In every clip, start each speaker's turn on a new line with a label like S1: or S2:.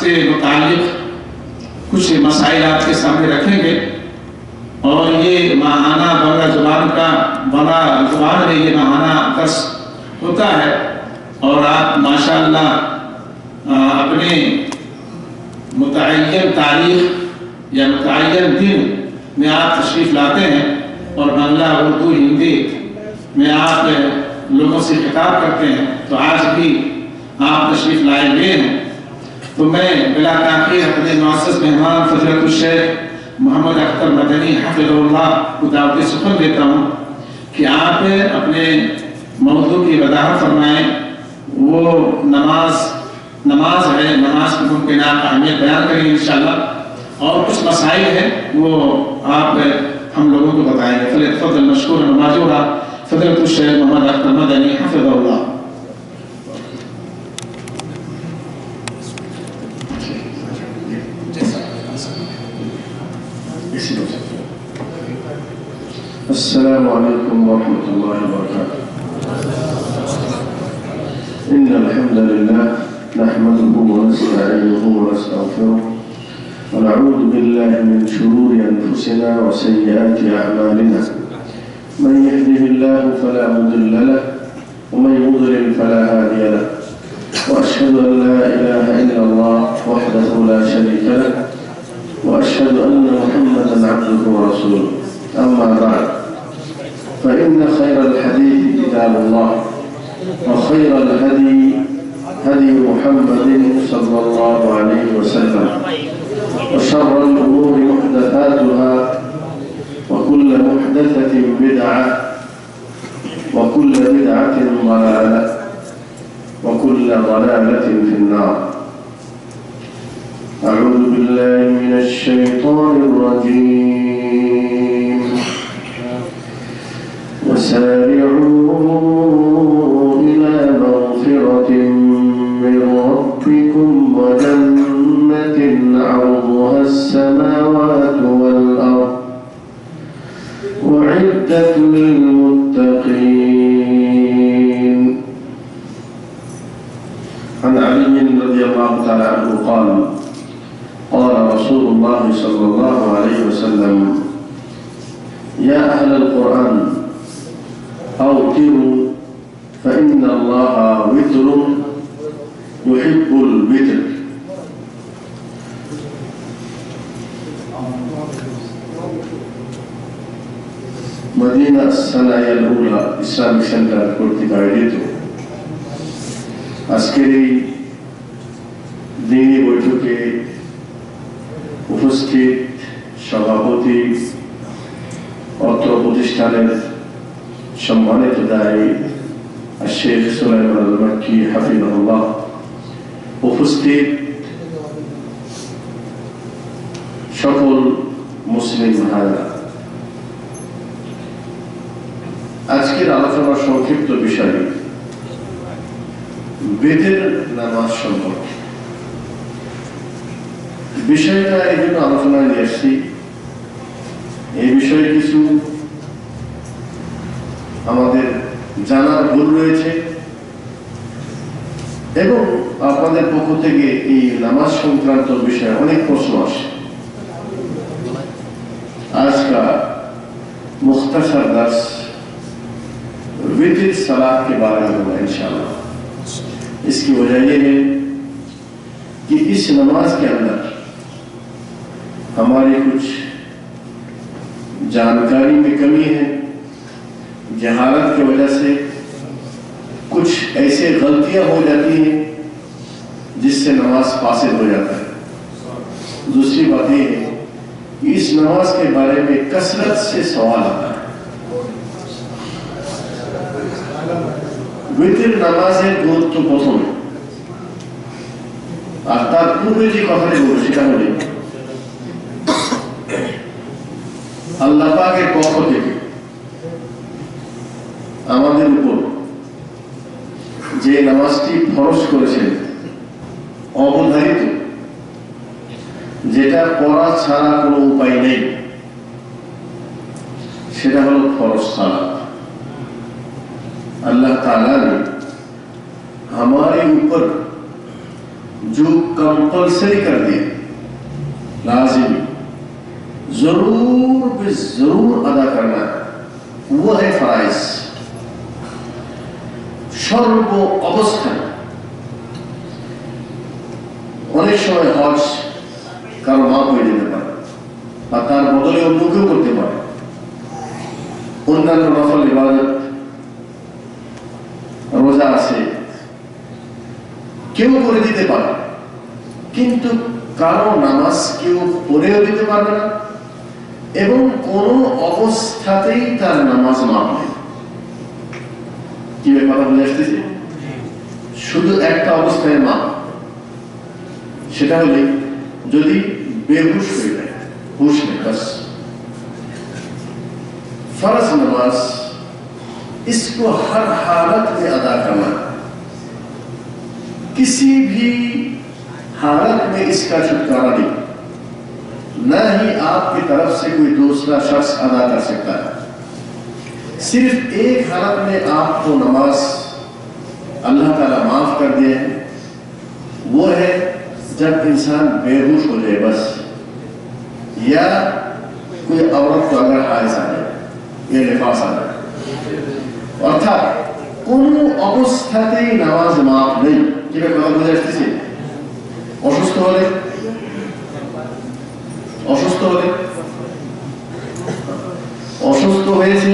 S1: से मुताल्लिक़ कुछ मसाइल आपके सामने रखेंगे। और ये माहाना बंगा जुबान में ये माहाना दर्स होता है और आप माशाअल्लाह अपने मुतअय्यन तारीख़ या मुतअय्यन दिन में आप तशरीफ़ लाते हैं और बांग्ला, उर्दू, हिंदी में आप लोगों से खिताब करते हैं। तो आज भी आप तशरीफ़ लाए हुए हैं। तो मैं बिला ताख़ीर अपने मुअज़्ज़ज़ मेहमान फ़ज़ीलतुश शेख मोहम्मद अख्तर मदनी हफ़िज़हुल्लाह को दावत सुख़न देता हूँ कि आप अपने मौज़ू की वज़ाहत फरमाएँ। वो नमाज है, नमाज की मुमकिनात अहमियत बयान करेंगे इंशाअल्लाह, और कुछ मसाइल हैं वो आप हम लोगों को बताएंगे। फ़ज़ल मशकूरन माजूरा फ़ज़ीलतुश शेख मोहम्मद अख्तर मदनी हफ़िज़हुल्लाह।
S2: अस्सलामु अलैकुम वरहमतुल्लाहि वबरकातुहू। इन्नल हम्दुलिल्लाह नहमदुहु व नस्तईनुहु व नस्तगफिरुह व नऊज़ु बिल्लाहि मिन शुरूरि अनफुसिना व सय्यिआति अअमालिना। मन यहदिहिल्लाहु फला मुदिल्ल लहु व मन युद्लिल फला हादिय लहु। व अशहदु अन ला इलाहा इल्लल्लाह वहदहु ला शरीका लहु व अशहदु अन्ना मुहम्मदन अब्दुहु व रसूलुहु। अम्मा बाद फ़इन्न ख़ैरल हदीस किताबुल्लाह व ख़ैरल हदी हदी मुहम्मदिन सल्लल्लाहु अलैहि वसल्लम व शर्रल उमूरि मुहदसातुहा व कुल्लु मुहदसतिन बिदअह व कुल्लु बिदअतिन ज़लालह व कुल्लु ज़लालतिन फिन्नार। अऊज़ु बिल्लाहि मिनश शैतानिर रजीम। वसारि'ू इला मग़फ़िरतिन मिन रब्बिकुम व जन्नतिन अर्ज़ुहस समावातु वल अर्ज़ उ'इद्दत लिल मुत्तक़ीन। अन अली रज़ियल्लाहु तआला अन्हु क़ाल क़ाल रसूलुल्लाह सल्लल्लाहु अलैहि वसल्लम या अहलल क़ुरआन अवतिरू फ़इन्नल्लाह वित्रुन युहिब्बुल वित्र। मदीना सनायाल उला इस्लामिक सेंटर কর্তৃক আয়োজিত আজকের এই দিনী বৈঠকে উপস্থিত সভাপতি, অত্র প্রতিষ্ঠানের সম্মানিত দায়ী শেখ সুলাইমান আল মাক্কি হাফিজাহুল্লাহ, উপস্থিত সকল মুসলিম ভাইরা, আজকের আলোচনার সংক্ষিপ্ত বিষয় বেদের নামাজ সম্পর্কে। বিষয়টা এই জন্য আলোচনায় নিয়ে আসছি, এই বিষয়ে কিছু আমাদের জানার ভুল রয়েছে এবং আপনাদের পক্ষ থেকে এই নামাজ সংক্রান্ত বিষয়ে অনেক প্রশ্ন আসে। आज का मुख्तसर दर्स वित्र सलात के बारे में होगा इंशाअल्लाह। इसकी वजह यह है कि इस नमाज के अंदर हमारी कुछ जानकारी में कमी है, जहालत की वजह से कुछ ऐसे गलतियां हो जाती हैं जिससे नमाज फासिद हो जाता है। दूसरी बात यह है कि इस नमाज के बारे में कसरत से सवाल आता है। वित्र नामाजेर गुरुत्व प्रथम और तार पूर्वे जो कथाटी बोलबो सेटा हलो आल्लाह पाकेर पक्ष थेके आमादेर उपर जे नामाजटी फरज करेছেন অবধারিত, যেটা পড়া ছাড়া কোনো উপায় নেই, সেটা হলো ফরজ সালাত। अल्लाह ताला ने हमारे ऊपर जो कंपल्सरी कर दिए, लाजिमी जरूर भी जरूर अदा करना है, वो है फराइज। সর্ব অবস্থায় অনেক সময় হজ কারো মাফ হয়ে যেতে পারে বা তার বদলে অন্য কেউ করতে পারে, অন্যান্য নফল ইবাদত রোজা আছে কেউ করে দিতে পারে, কিন্তু কারো নামাজ কেউ পড়েও দিতে পারবে না এবং কোন অবস্থাতেই তার নামাজ মাফ হয়। কি কথা বুঝে আসতেছে? শুধু একটা অবস্থায় মাফ, সেটা হলে যদি বেহুশ হয়ে যায়, হুশ নেই, बस फर्ज नमाज इसको हर हालत में अदा करना, किसी भी हालत में इसका छुटकारा नहीं, न ही आपकी तरफ से कोई दूसरा शख्स अदा कर सकता है। सिर्फ एक हालत में आपको नमाज अल्लाह ताला माफ कर दिए है, वो है जब इंसान बेहोश हो जाए बस, या कोई औरत को अगर हाइज आ जाए या निफास आ जाए, अर्थात কোনো অবস্থাতেই নামাজ মাফ নেই। কিভাবে কথা বুঝে আসতেছে? অসুস্থ হলে অসুস্থ হয়েছে,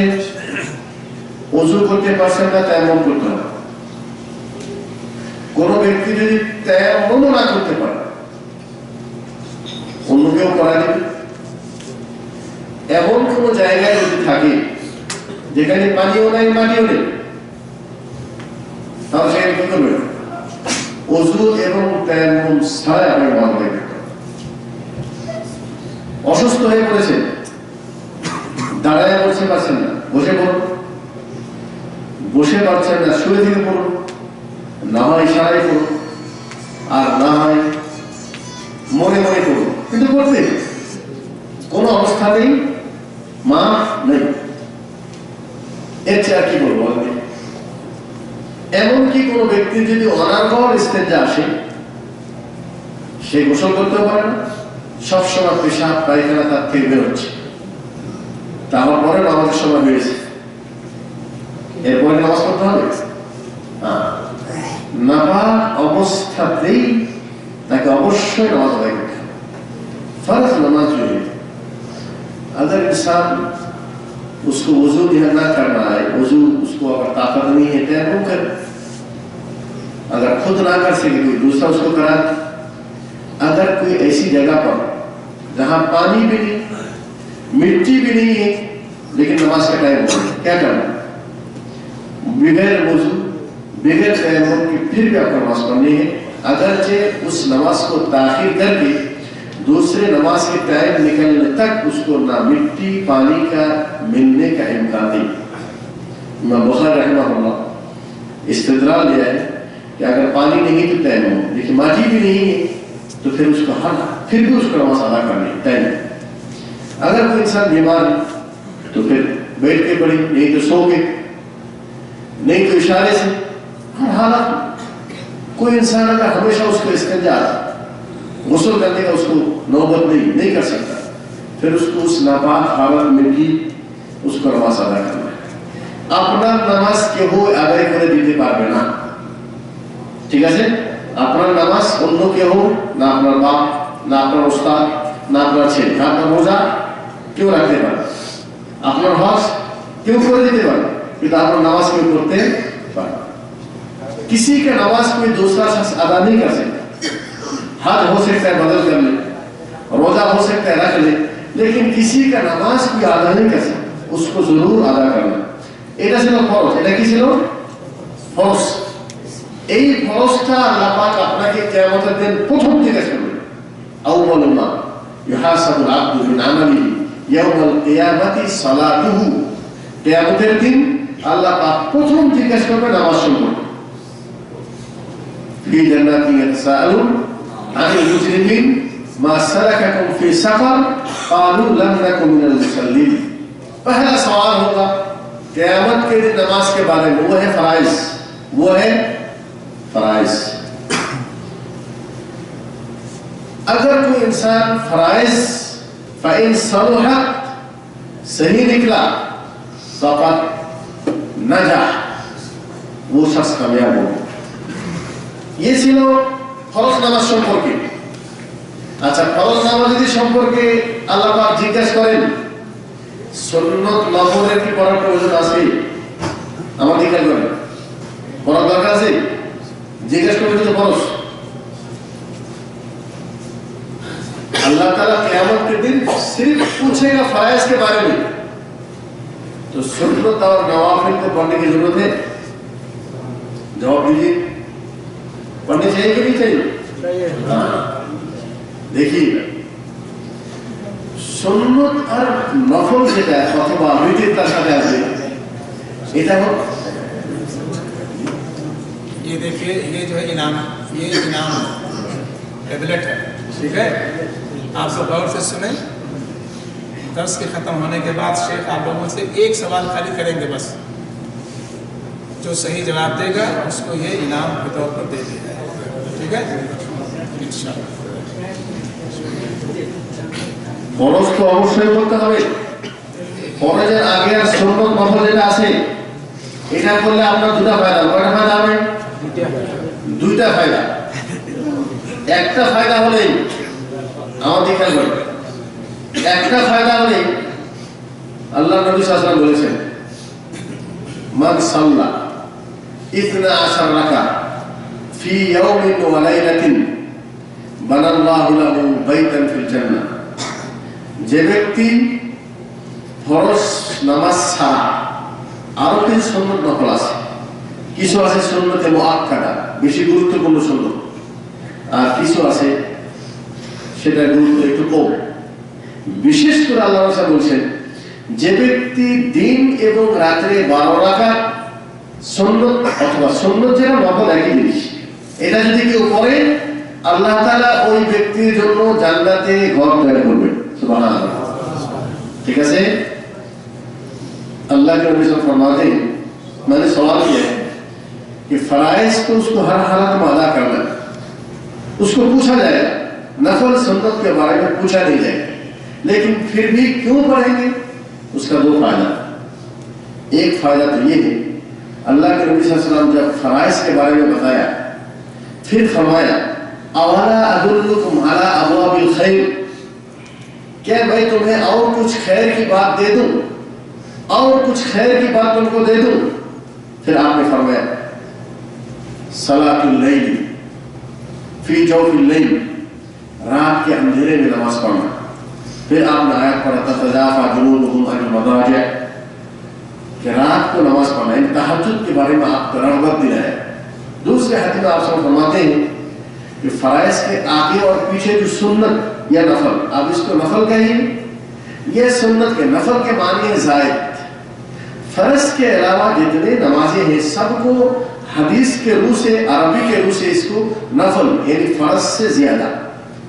S2: ওযু করতে পারছেন না, তায়াম্মুম করতে হবে। কোন ব্যক্তি যদি তায়াম্মুম না করতে পারে, অন্য কেউ করা দেবে। এমন কোন জায়গায় যদি থাকে যেখানে পানিও নাই মাটিও নেই, তাহলে সেখানে কি করবে? ওযু এবং তায়াম্মুম ছাড়া আপনি নামাজ পড়বেন। অসুস্থ হয়ে পড়েছে, দাঁড়ায় বসে পারছেন না, বসে পড়ুন, বসে পারছেন না শুয়ে থেকে পড়ুন, না হয় ইশারায় পড়ুন, আর না হয় মনে মনে পড়ুন, কিন্তু পড়তে কোন অবস্থাতেই মাফ নেই। এর চেয়ে কি বলবো? এমনকি কোন ব্যক্তি যদি অনার্গল ইস্তেঞ্জা আসে, সে গোসল করতেও পারে না, সবসময় পেশাব পায়খানা তার থেকে বেরোচ্ছে, তারপরে নামাজের সময় হয়েছে, এরপরে নামাজ পড়তে হবে? নাপাক অবস্থাতেই তাকে অবশ্যই নামাজ আদায় করতে হবে। फर्ज नमाज जो है, अगर इंसान उसको वजू ना करना है, वजू उसको अगर ताकत नहीं है तैयार कर, अगर खुद ना कर सके कोई दूसरा उसको करा। अगर कोई ऐसी जगह पर जहां पानी भी नहीं, मिट्टी भी नहीं है, लेकिन नमाज का टाइम हो, क्या करना? बगैर वजू बगैर तयम्मुम के फिर भी आपको नमाज पढ़नी है, अगरचे उस नमाज को ताखीर करके दूसरे नमाज के टाइम निकलने तक उसको ना मिट्टी पानी का मिलने का इम्कान नहीं। इमाम बुखारी रहमहुल्लाह इस्तिदलाल लिया है कि अगर पानी नहीं तो तयम्मुम, लेकिन माटी भी नहीं है तो फिर उसको फिर भी उसको नमाज अदा करनी टाइम। अगर कोई इंसान बीमार है तो फिर बैठ के पढ़े, नहीं तो सो के, नहीं तो इशारे से, हर हालत। कोई इंसान अगर हमेशा उसको इस्तिंजा गुस्ल करने का उसको नौबत नहीं कर सकता, फिर उसको उस नापाक हालत में भी उसको नमाज अदा करना है। अपना नामाज केউ আদায় করে দিতে পারবে না, ঠিক আছে? আপনার নামাজ অন্য কেউ, না আপনার বাপ, না আপনার ওস্তাদ, না আপনার ছেলে, না আপনার রোজা কেউ রাখতে পারে, আপনার হজ কেউ করে দিতে পারে, কিন্তু আপনার नामाज কেউ করতে পারে। किसी का नमाज कोई दूसरा शख्स अदा नहीं कर सकता। हज हो सकता है बदल कर ले, रोजा हो सकता है रख ले, लेकिन किसी का नमाज कोई अदा नहीं कर सकता, उसको जरूर अदा करना। এটা ছিল ফরজ। এটা কি ছিল? ফরজ। এই ফরজটা আল্লাহ পাক আপনাকে কিয়ামতের দিন প্রথম জিজ্ঞাসা করবেন। আউয়ালু মা ইউহাসাবুল আবদু মিন আমালিহি ইয়াউমাল কিয়ামাতি সালাতুহু। কিয়ামতের দিন আল্লাহ পাক প্রথম জিজ্ঞাসা করবেন নামাজ সম্পর্কে। ফি জান্নাতি ইয়াতাসাআলুন আনিল মুজরিমিন মা সালাকাকুম ফি সাকার ক্বালু লাম নাকু মিনাল মুসাল্লিন। पहला सवाल होगा क़यामत के दिन नमाज के बारे में, वो है फराइज, वो है फराइज। अगर कोई इंसान फराइज फ़इन सलुहत सही निकला फ़क़द नजा, वो शख्स कामयाब हो। ये ছিল ফরজ নামাজ সম্পর্কে। আচ্ছা, ফরজ নামাজ সম্পর্কে আল্লাহ পাক জিজ্ঞাসা করেন সুন্নত নফলের কি পড়ার প্রয়োজন আছে? আমাদের খেয়াল করেন, পড়ার দরকার আছে? জিজ্ঞাসা করবেন তো ফরজ। अल्लाह ताला क़यामत के दिन सिर्फ पूछेगा फराइज के बारे में, तो सुन्नत और नवाफिल को पढ़ने की जरूरत है? जवाब दीजिए, पढ़ने चाहिए कि नहीं चाहिए? देखिए, सुन्नत और नफल যেটা অথবা বিতির তার সাথে আছে, এটা हो
S1: ये देखिए, ये जो है इनाम, ये इनाम टैबलेट है, ठीक है? आप सब गौर से सुने। दर्स के ख़त्म होने के बाद शेख आप लोगों से एक सवाल खाली करेंगे बस, जो सही जवाब देगा उसको ये इनाम के तौर पर दे दिया जाएगा, ठीक है? इंशाअल्लाह।
S2: ফরজ তো অবশ্যই করতে হবে। ফরজের আগে আর সুন্নত নফল যেটা আছে, এটা করলে আপনার দুটো ফায়দা। কয়টা ফায়দা হবে? দুইটা ফায়দা। একটা ফায়দা হলে আমাদের খেয়াল করবেন, একটা ফায়দা হলে আল্লাহ নবী সাল্লাল্লাহু আলাইহি ওয়াসাল্লাম বলেছেন মান সাল্লা 12 রাকাত ফি ইয়াউমিন ওয়া লাইলাতিন বানাল্লাহু লাহু বাইতান ফিল জান্নাহ। যে ব্যক্তি ফরজ নামাজ ছাড়া আরো কিছু সুন্নত নফল আছে, কিছু আছে সুন্নতে মুআক্কাদা, বেশি গুরুত্বপূর্ণ সুন্নত, আর কিছু আছে সেটা গুরুত্ব একটু কম। বিশেষ করে আল্লাহ রাসূল বলছেন যে ব্যক্তি দিন এবং রাতে 12 রাকাত সুন্নত অথবা সুন্নত যেটা নফল একই জিনিস, এটা যদি কেউ করে আল্লাহ তাআলা ওই ব্যক্তির জন্য জান্নাতে ঘর তৈরি করবেন। सुभान ठीक है। अल्लाह के नबी फरमाते हैं, मैंने सवाल किया कि फराइज को उसको हर हालत में अदा करना, उसको पूछा जाएगा, नफल सुन्नत के बारे में पूछा नहीं जाएगा, लेकिन फिर भी क्यों पढ़ेंगे? उसका दो फायदा। एक फायदा तो ये है, अल्लाह के नबी सल्लल्लाहु अलैहि वसल्लम जब फराइज के बारे में बताया, फिर फरमाया अवला अदुल्लुकुम अला अबवाबिल खैर, क्या भाई तुम्हें और कुछ खैर की बात दे दूं, और कुछ खैर की बात तुमको दे दूं? फिर आपने फरमाया सलातुल लैल फी जौफिल लैल, रात के अंधेरे में नमाज पढ़ना। फिर आपने आयत पढ़ा ततजाफा जुनूबुहुम अनिल मदाजिअ, कि रात को नमाज पढ़ना, इन तहज्जुद के बारे में आपको रग़बत दिलाया। दूसरे हदीस में आप सब फरमाते हैं कि फराइज के आगे और पीछे जो सुन्नत या नफल, आप इसको नफल कहिए, यह सुन्नत के नफल के मानिए जायद। फर्ज के अलावा जितने नमाजें हैं सबको हदीस के रूह से, अरबी के रूह से इसको नफल यानी फर्ज से ज्यादा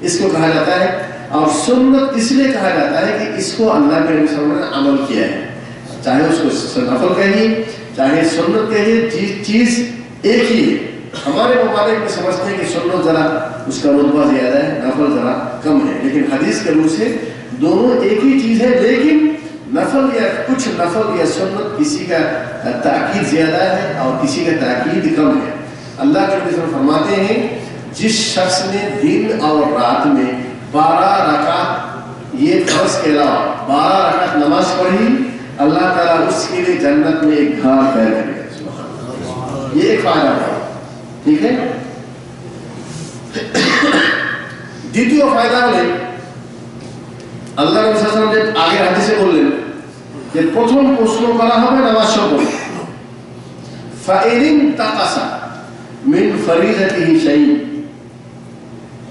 S2: इसको कहा जाता है। और सुन्नत इसलिए कहा जाता है कि इसको अल्लाह के नबी सल्लल्लाहु अलैहि वसल्लम ने अमल किया है। चाहे उसको नफल कहिए चाहे सुन्नत कहिए, चीज एक ही है। हमारे मुबालिक में समझते हैं कि सुन्नत जरा उसका रुतबा ज्यादा है, नफल जरा कम है, लेकिन हदीस के रूह से दोनों एक ही चीज है। लेकिन नफल या कुछ नफल या सुन्नत किसी का ताकीद ज्यादा है और किसी का ताकीद कम है। अल्लाह के नबी फरमाते हैं जिस शख्स ने दिन और रात में 12 रकात, ये फर्ज के अलावा 12 रकात नमाज पढ़ी, अल्लाह ताला उसके लिए जन्नत में एक घर तैयार करेगा। ये एक फायदा है, ठीक है। দ্বিতীয় ফায়দা হলে আল্লাহ নবী সাল্লাল্লাহু আলাইহি ওয়াসাল্লাম যে আগে হাদিসে বললেন যে প্রথম প্রশ্ন করা হবে নামাজ সম্পর্কে, ফাইরিন তাকাসা মিন ফরিজাতিহি শাই,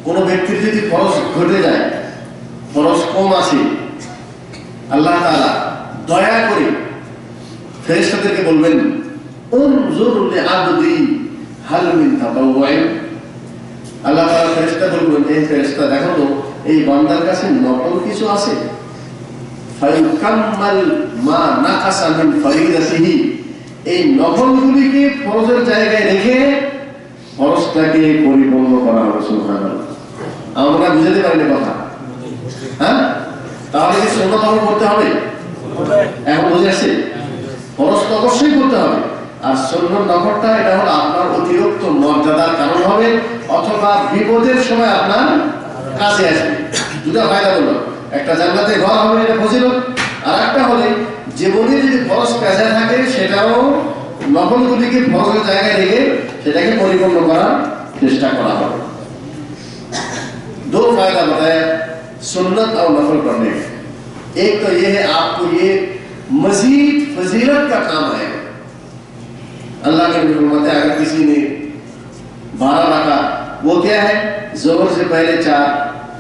S2: কোন ব্যক্তির যদি ফরজ ঘটে যায়, ফরজ কম আছে, আল্লাহ তাআলা দয়া করে ফেরেশতাদেরকে বলবেন উনজুর লিআবদি হাল মিন তাতাওয়ুন। আল্লাহ তাআলা ফেরেশতা বলবেন, এই ফেরেশতা দেখো তো এই বান্দার কাছে নফল কিছু আছে, ফায়ুকাম্মাল মা নাকাসা মিন ফরিদাতিহি, এই নফলগুলিকে ফরজের জায়গায় রেখে ফরজটাকে পরিপূর্ণ করা হবে। সুবহানাল্লাহ। আমরা বুঝাতে পারিনি কথা? হ্যাঁ, তাহলে কি সুন্নাত আমল করতে হবে? এখন বুঝে আসছে? ফরজ তো অবশ্যই করতে হবে, আর সুন্নাত নফলটা এটা হলো আপনার অতিরিক্ত মর্যাদার কারণ হবে, অথবা বিপদের সময় আপনার কাছে আসবে। দুটা ফায়দা হলো, একটা জান্নাতে ঘর হবে, এটা ফজিলত, আর একটা হলে জীবনে যদি ফরজ পেঁচা থাকে সেটাও নফলগুলিকে ফরজের জায়গায় রেখে সেটাকে পরিপূর্ণ করার চেষ্টা করা হবে। दो फायदा बताया सुन्नत और नफल करने का। एक तो ये है आपको ये मजीद फजीलत का काम है। अल्लाह के नबी फरमाते हैं अगर किसी ने 12 रका, वो क्या है? जोहर से पहले 4,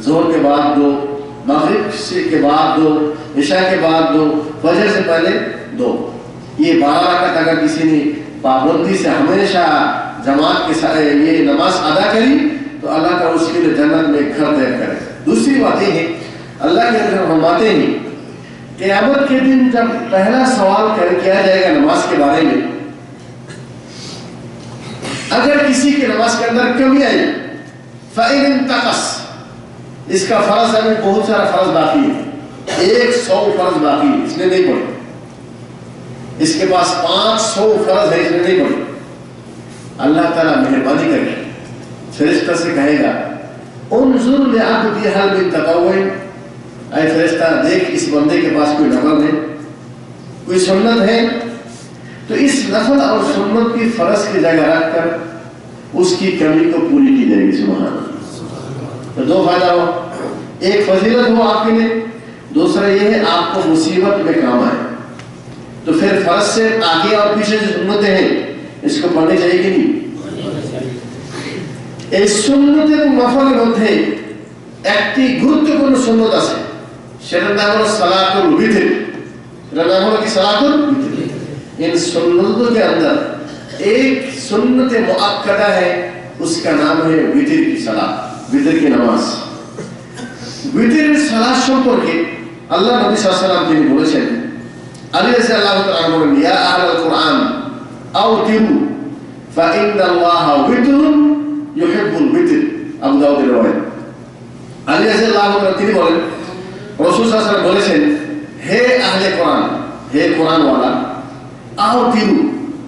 S2: जोहर के बाद 2, मगरिब के बाद 2, इशा के बाद 2, फजर से पहले 2, ये 12 रकात अगर किसी ने पाबंदी से हमेशा जमात के साथ ये नमाज अदा करी तो अल्लाह का उसके लिए जन्नत में घर तैयार करे। दूसरी बात ये है, अल्लाह के अंदर फरमाते हैं क़यामत के दिन जब पहला सवाल किया जाएगा नमाज के बारे में, अगर किसी की नमाज के अंदर कमी आई फ़इन इंतक़स, इसका फर्ज है, बहुत सारा फर्ज बाकी है, 100 फर्ज बाकी है, इसने नहीं पढ़े, इसके पास 500 फर्ज है, इसने नहीं पढ़े। अल्लाह ताला मेहरबानी करके फरिश्ता से कहेगा उन्जुर लिअब्दी हल मिन ततव्वुइन, ऐ फरिश्ता देख इस बंदे के पास कोई नफल है, कोई सुन्नत है, तो इस नफल और सुन्नत की फर्ज की जगह रखकर उसकी कमी को पूरी की जाएगी। सुभान अल्लाह। तो दो फायदा हो, एक फजीलत हो आपके लिए, दूसरा ये है आपको मुसीबत में काम आए। तो फिर फर्ज से आगे और पीछे जो सुन्नतें हैं इसको पढ़नी चाहिए कि नहीं? এই সুন্নত এবং নফলের মধ্যে একটি গুরুত্বপূর্ণ সুন্নত আছে, সেটার নাম হলো সালাতুল वितर। এটার নাম হলো কি? সালাতুল वितर। इन सुन्नतों के अंदर एक सुन्नत मुअक्कदा है, उसका नाम है वितर की सलात, वितर की नमाज। वितরের সালাত সম্পর্কে আল্লাহ নবী সাল্লাল্লাহু আলাইহি ওয়াসাল্লাম তিনি বলেছেন, আলী রাদিয়াল্লাহু তাআলা বলেন ইয়া আহলাল কুরআন আওতিরু ফাইন্নাল্লাহা বিতরুন ইউহিব্বুল বিতর। আবু দাউদের riwayat। আলী রাদিয়াল্লাহু তাআলা তিনি বলেন, রাসূল সাল্লাল্লাহু আলাইহি ওয়াসাল্লাম বলেছেন, হে আহলে কোরআন, হে কোরআন ওয়ালা, আওতিরু,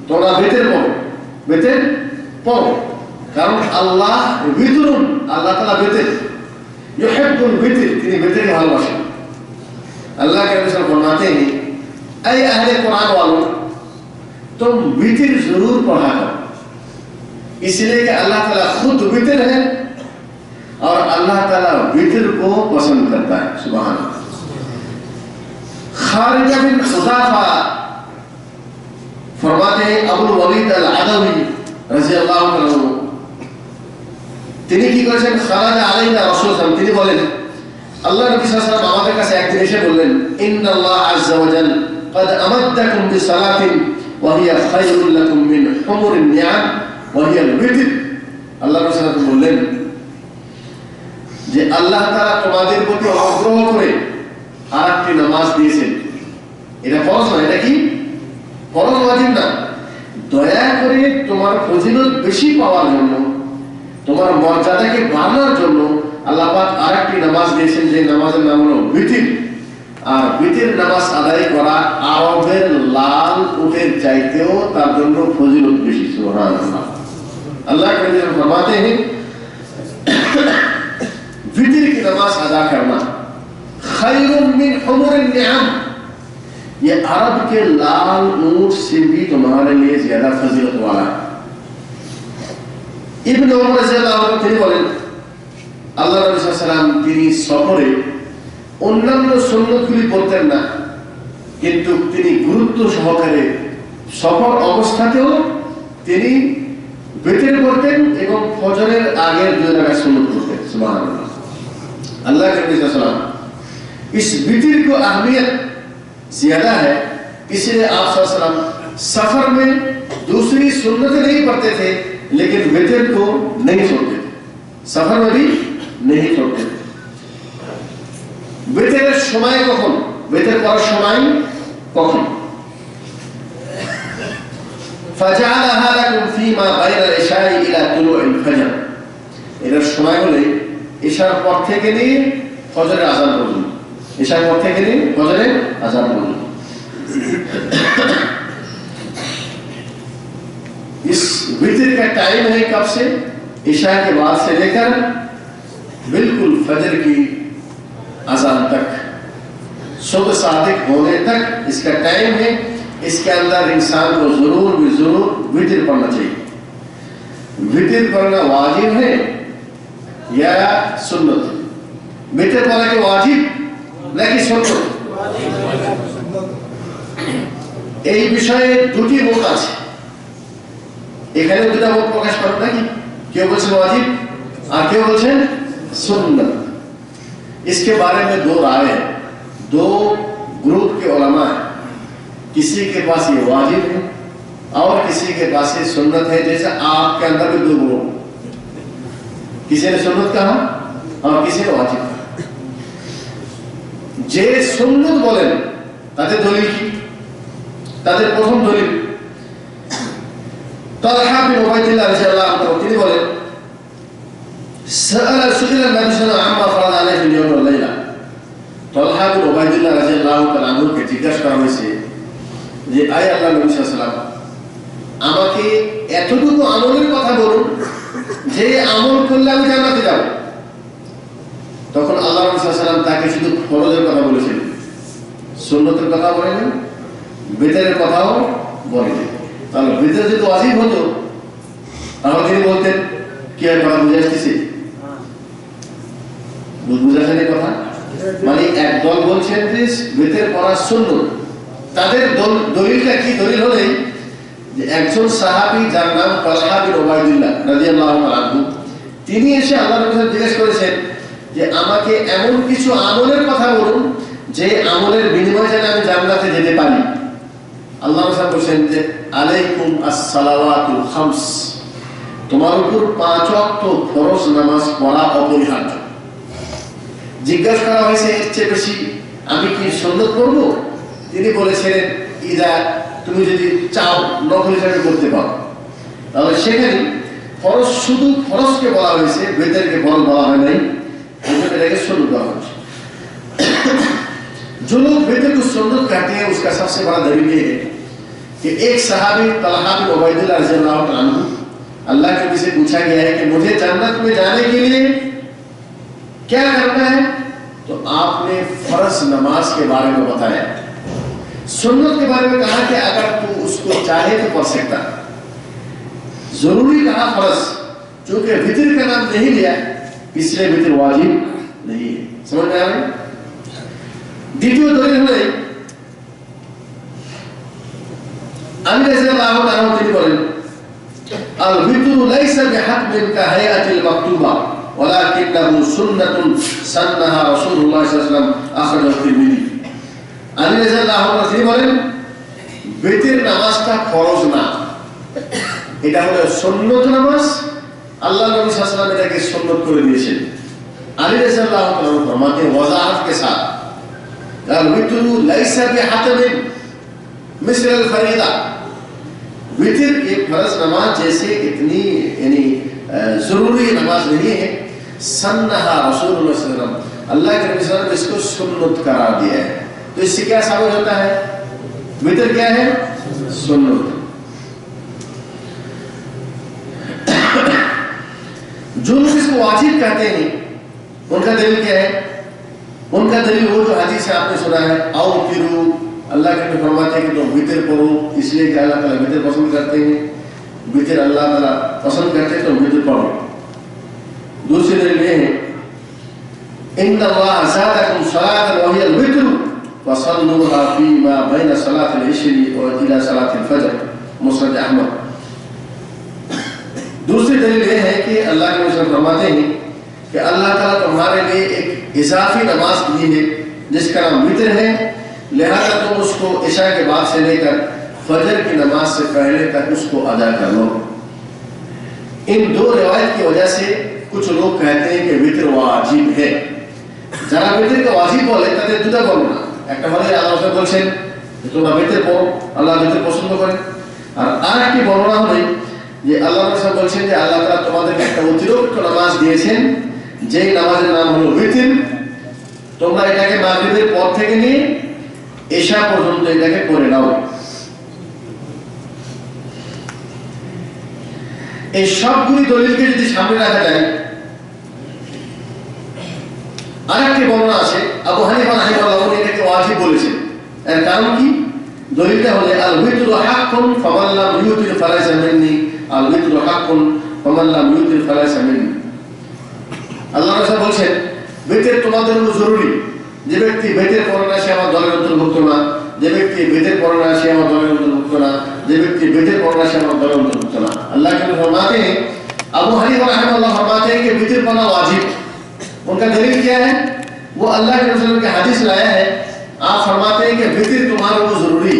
S2: তোমরা বিতর পড়ো, বিতর পড়ো, কারণ আল্লাহ বিতরুন, আল্লাহ তাআলা বিতর, ইউহিব্বুল বিতর, তিনি বিতরকে ভালোবাসেন। अल्लाह के रसूल फरमाते हैं ऐ अहले कुरान वालों, तुम वितर जरूर पढ़ा करो, इसलिए कि अल्लाह ताला खुद वितर है और अल्लाह ताला वितर को पसंद करता है। सुभान अल्लाह। खारिजा बिन हुज़ाफा फरमाते हैं अबुल वलीद अल अदवी রাদিয়াল্লাহু তাআলা তিনি কি করেছেন, খারাজা আলাইনা রাসূল সাল্লাল্লাহু, তিনি বলেন আল্লাহ নবী সাল্লাল্লাহু আলাইহি ওয়াসাল্লাম আমাদের কাছে একদিন এসে বললেন, ইন্নাল্লাহ আযজা ওয়া জাল قد امدكم بصلاه وهي خير لكم من حمر النعم وهي الوتر। আল্লাহ রাসূল বললেন যে আল্লাহ তাআলা তোমাদের প্রতি অনুগ্রহ করে আরেকটি নামাজ দিয়েছেন, এটা ফরজ না, এটা কি ফরজ ওয়াজিব না, দয়া করে তোমার ফজিলত বেশি পাওয়ার জন্য, তোমার মর্যাদাকে বাড়ানোর জন্য আল্লাহ পাক আরেকটি নামাজ দিয়েছেন, যে নামাজের নাম হলো বিতর। আর বিতর নামাজ আদায় করা আরবের লাল উটের চাইতেও তার জন্য ফজিলত বেশি। সুবহানাল্লাহ। अल्लाह के नबी फरमाते हैं वितर की नमाज अदा करना खैरुम मिन हुमुरिन निअम, ये अरब के लाल ऊंट से भी तुम्हारे लिए ज्यादा फजीलत वाला है। इब्न उमर রাদিয়াল্লাহু তাআলা তিনি বলেন আল্লাহ নবী সাল্লাল্লাহু আলাইহি ওয়াসাল্লাম তিনি সফরে অন্যান্য সুন্নতগুলি পড়তেন না, কিন্তু তিনি গুরুত্ব সহকারে সফর অবস্থাতেও তিনি वितर पढ़ते এবং ফজরের আগের 2 রাকাত সুন্নত পড়তেন। সুবহানাল্লাহ। अल्लाह के नबी सल्लल्लाहु अलैहि वसल्लम इस वितर को अहमियत ज्यादा है, इसलिए आप सल्लल्लाहु अलैहि वसल्लम सफर में दूसरी सुन्नतें नहीं पढ़ते थे, लेकिन वितर को नहीं छोड़ते थे, सफर में भी नहीं छोड़ते थे। वितরের সময় কখন, वितर পড়ার সময় কখন, فجعلها لكم فيما بين العشاء الى طلوع الفجر, এর সময় হলে ইশার পর থেকে নিয়ে ফজরের আযান পর্যন্ত, ইশার পর থেকে নিয়ে ফজরের আযান পর্যন্ত। इस वितर का टाइम है कब से? इशा के बाद से लेकर बिल्कुल फजर की अजान तक, सुबह सादिक होने तक इसका टाइम है। इसके अंदर इंसान को जरूर वितर पढ़ना चाहिए। वितर पढ़ना वाजिब है या सुन्नत? वितर पढ़ना के वाजिब नाकि सुन्नत? এই বিষয়ে দুটি মত আছে। এখানে দুটো মত প্রকাশ করেন নাকি, কেউ বলছেন वाजिब और केवल बोलছেন सुन्नत। इसके बारे में दो राय है, दो ग्रुप के उलमा है। किसी के पास ये वाजिब है और किसी के पास ये सुन्नत है। जैसे आपके अंदर भी दो ग्रुप, किसी ने सुन्नत कहा और किसी ने वाजिब कहा। जे सुन्नत बोलेन তাদের দলিল কি? তাদের প্রথম দলিল তালহা বিন উবাইদুল্লাহ রাদিয়াল্লাহু আনহু, তিনি বলেন سأل النبي صلى الله عليه وسلم عما فرض عليه في اليوم والليلة। তালহা বিন উবাইদুল্লাহ রাদিয়াল্লাহু তাআলা আনহুকে জিজ্ঞাসা করা হয়েছে যে আয় আল্লাহর নবী সাল্লাল্লাহু আলাইহি ওয়াসাল্লাম, আমাকে এতটুকু আমলের কথা বলুন যে আমল করলে আমি জান্নাতে যাব। তখন আল্লাহর নবী সাল্লাল্লাহু আলাইহি ওয়াসাল্লাম তাকে শুধু ফরজের কথা বলেছিলেন, সুন্নতের কথা বলেন, বিদআতের কথাও বলেন। তাহলে বিদআত যদি ওয়াজিব হতো তাহলে তিনি বলতেন কি আর কথা বুঝে আসতেছে? বুঝাছেন এই কথা? মানে একদল বলছেন যে বিদআত পড়া সুন্নত, তাদের দলিলটা কি? দলিল হলেই যে একজন সাহাবী যার নাম তালহা বিন উবাইদুল্লাহ রাদিয়াল্লাহু আনহু, তিনি এসে আল্লাহর নবীকে জিজ্ঞেস করেছেন যে আমাকে এমন কিছু আমলের কথা বলুন যে আমলের বিনিময়ে যেন আমি জান্নাতে যেতে পারি। আল্লাহ রাসূল বলেন যে আলাইকুম আস-সালাওয়াতুল খামস, তোমার উপর 5 ওয়াক্ত ফরজ নামাজ পড়া অপরিহার্য। জিজ্ঞাসা করা হয়েছে এর চেয়ে বেশি আমি কি সুন্নত করব? তিনি বলেছিলেন ইদা, তুমি যদি চাও নফল হিসাবে করতে পারো। তাহলে সেখানে ফরজ, শুধু ফরজকে বলা হয়েছে, বেদেরকে ফরজ বলা হয় নাই, এটাকে সুন্নত বলা হয়েছে। जो लोग बेदर को सुन्नत कहते हैं उसका सबसे बड़ा दलील ये है कि एक सहाबी तलहा बिन उबैदुल्लाह रज़ियल्लाहु अन्हु, अल्लाह के नबी से पूछा गया है कि मुझे जन्नत में जाने के लिए क्या करना है, तो आपने फर्ज नमाज के बारे में बताया। सुन्नत के बारे में कहा कि अगर तू उसको चाहे तो पढ़ सकता, जरूरी कहा फर्ज, चूंकि वितर का नाम नहीं लिया इसलिए वितर वाजिब नहीं है। समझ में आ रहा है? দ্বিতীয় দলিল হলে আলী রাদিয়াল্লাহু তাআলা তিনি বলেন আল বিতরু লাইসা বিহাতমিন কাহায়াতিল মাকতুবা ওয়ালাকিন্নাহু সুন্নাতুন সান্নাহা রাসূলুল্লাহ সাল্লাল্লাহু আলাইহি ওয়াসাল্লাম আখরাজাহু তিরমিজি। আলী রাদিয়াল্লাহু তাআলা তিনি বলেন বিতর নামাজটা ফরজ না, এটা হলো সুন্নত নামাজ। আল্লাহ নবী সাল্লাল্লাহু আলাইহি ওয়াসাল্লাম এটাকে সুন্নত করে দিয়েছেন। আলী রাদিয়াল্লাহু তাআলা ফরমাতে ওয়াজাহাত के साथ वितर लैसा बिहातमिन मिस्ल अल-फरीदा, वितर एक फर्ज नमाज जैसे इतनी यानी जरूरी नमाज नहीं है। सन्नहा रसूलुल्लाह सल्लल्लाहु अलैहि वसल्लम, अल्लाह के नबी सल्लल्लाहु अलैहि वसल्लम इसको सुन्नत करार दिया है। तो इससे क्या साबित होता है? वितर क्या है? सुन्नत। जो लोग इसको वाजिब कहते हैं उनका दलील क्या है? उनका दलील वो जो हदीस से आपने सुना है, आओ फिरू, अल्लाह के नबी फरमाते हैं कि तुम वितर पढ़ो, इसलिए कि अल्लाह ताला वितर पसंद करते हैं, वितर अल्लाह ताला पसंद करते हैं तो वितर पढ़ो। दूसरी दलील ये है इन्ना अल्लाह ज़ादकुम सलातन व हिया अल-वितर फसल्लूहा फीमा बैन सलातिल इश्री व इला सलातिल फज्र, मुस्नद अहमद। दूसरी दलील ये है कि अल्लाह के नबी फरमाते हैं कि अल्लाह ताला तुम्हारे लिए एक इजाफी नमाज दी है जिसका नाम वितर है, लिहाजा तुम उसको इशा के बाद से लेकर फजर की नमाज से पहले तक उसको अदा कर लो। इन दो रिवायत की वजह से कुछ लोग कहते हैं कि वितर वाजिब है। যারা বিতরকে ওয়াজিব বলে তাদের দুটো বর্ণনা, একটা হলো আল্লাহ রাসূল বলেন যে তোমরা বিতর পড়ো, আল্লাহ বিতর পছন্দ করেন। আর আরেকটি বর্ণনা হলো যে আল্লাহ রাসূল বলেন যে আল্লাহ তাআলা তোমাদেরকে একটা অতিরিক্ত নামাজ দিয়েছেন যেই নামাজের নাম হলো বিতির, তোমরা এটাকে মাগরিবের পর থেকে নিয়ে এশা পর্যন্ত এটাকে করে নাও। এই সবগুলি দলিলকে যদি সামনে রাখা যায়, আরেকটি বর্ণনা আছে আবু হানিফা রাহিমাহুল্লাহ এটাকে ওয়াজিব বলেছেন। এর কারণ কি? দলিলটা হলো আল বিতরু হাক্কুন ফামান লাম ইউতির ফালাইসা মিন্নি, আল বিতরু হাক্কুন ফামান লাম ইউতির ফালাইসা মিন্নি। আল্লাহ রাসূল বলেন বিতর তোমাদের জন্য জরুরি। যে ব্যক্তি বেতের পরে না সে আমার দলের অন্তর্ভুক্ত না, যে ব্যক্তি বেতের পরে না সে আমার দলের অন্তর্ভুক্ত না, যে ব্যক্তি বেতের পরে না সে আমার দলের অন্তর্ভুক্ত না। अल्लाह के फरमाते हैं, अबू हनीफा रहमतुल्लाह फरमाते हैं कि वितर पढ़ना वाजिब। उनका दलील क्या है? वो अल्लाह के रसूल के हदीस लाया है। आप फरमाते हैं कि वितर तुम्हारे को जरूरी,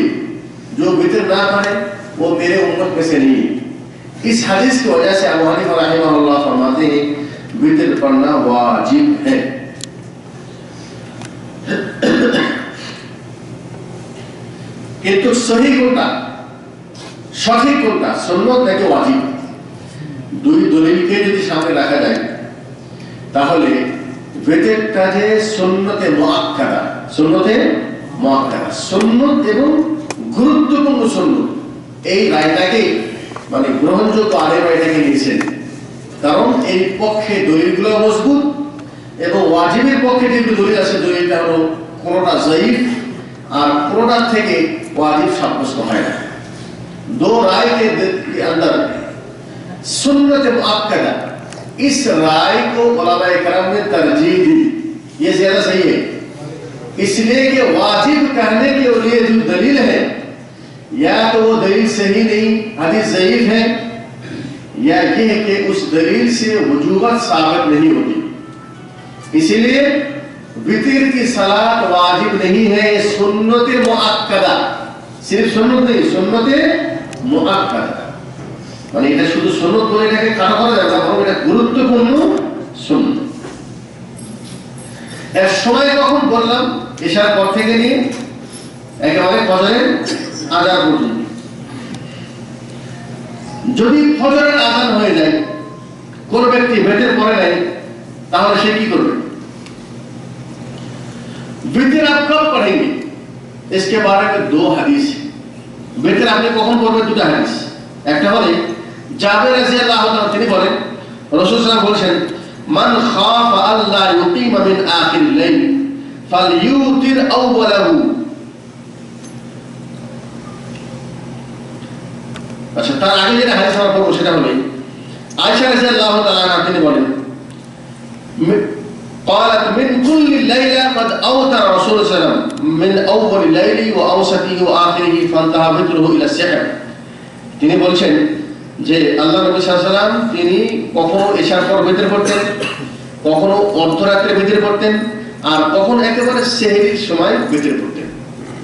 S2: जो वितर ना पढ़े वो मेरे उम्मत में से नहीं। इस हदीस की वजह से अबू हनीफा रहमतुल्लाह फरमाते हैं वितर पढ़ना वाजिब है। কিন্তু সহি কোনটা, সঠিক কোনটা, সুন্নত নাকি ওয়াজিব? দুই দলিলকে যদি সামনে রাখা যায় তাহলে বেতেরটা যে সুন্নতে মুআক্কাদা, সুন্নতে মুআক্কাদা, সুন্নত এবং গুরুত্বপূর্ণ সুন্নত, এই রায়টাকে মানে গ্রহণযোগ্য আলেম রায়টাকে নিয়েছেন। কারণ এই পক্ষে দলিলগুলো মজবুত এবং ওয়াজিবের পক্ষে যেগুলো দলিল আছে দলিলটা হলো কোনটা যায়ীফ আর কোনটার থেকে वाजिब साब्यस्त है। दो राय के अंदर सुन्नत मुअक्कदा, इस राय को उलमाए करम ने तरजीह दी, ये ज्यादा सही है। इसलिए कि वाजिब कहने के लिए जो दलील है या तो वो दलील सही नहीं, हदीस ज़ईफ है, या ये है कि उस दलील से वजूबत साबित नहीं होती। इसीलिए वितर की सलात वाजिब नहीं है, सुन्नत मुअक्कदा, सिर्फ सुन्नत नहीं, सुन्नत मुअक्कदा। মানে এটা শুধু সুন্নত বলে এটাকে কাটা করা যাবে না, বরং এটা গুরুত্বপূর্ণ সুন্নত। এর সময় কখন বললাম? এশার পর থেকে নিয়ে একেবারে ফজরের আযান পর্যন্ত। যদি ফজরের আযান হয়ে যায়, কোন ব্যক্তি বেতের পরে নাই, তাহলে সে কি করবে? वितर आप कब पढ़ेंगे? इसके बारे में दो हदीस है। वितर आपने कौन पढ़বে? দুটো হাদিস। একটা হলো জাবের রাদিয়াল্লাহু তাআলা তিনি বলেন রাসূল সাল্লাল্লাহু আলাইহি বলেছেন মান খাফা আল্লা ইউকিমা মিন আখির লাইল ফালইউতির আউওয়ালাহু। আচ্ছা, তার আগে যেটা হাদিস আমরা পড়ব সেটা হলো আয়েশা রাদিয়াল্লাহু তাআলা তিনি বলেন قالت من كل ليلة قد أوتر رسول الله صلى الله عليه وسلم من أول الليل وأوسطه وآخره فانتهى وتره إلى السحر। তিনি বলছেন যে আল্লাহ নবী সাল্লাল্লাহু আলাইহি ওয়াসাল্লাম তিনি কখনো এশার পর বিতর পড়তেন, কখনো অর্ধরাত্রে বিতর পড়তেন, আর কখনো একেবারে সেহরির সময় বিতর পড়তেন।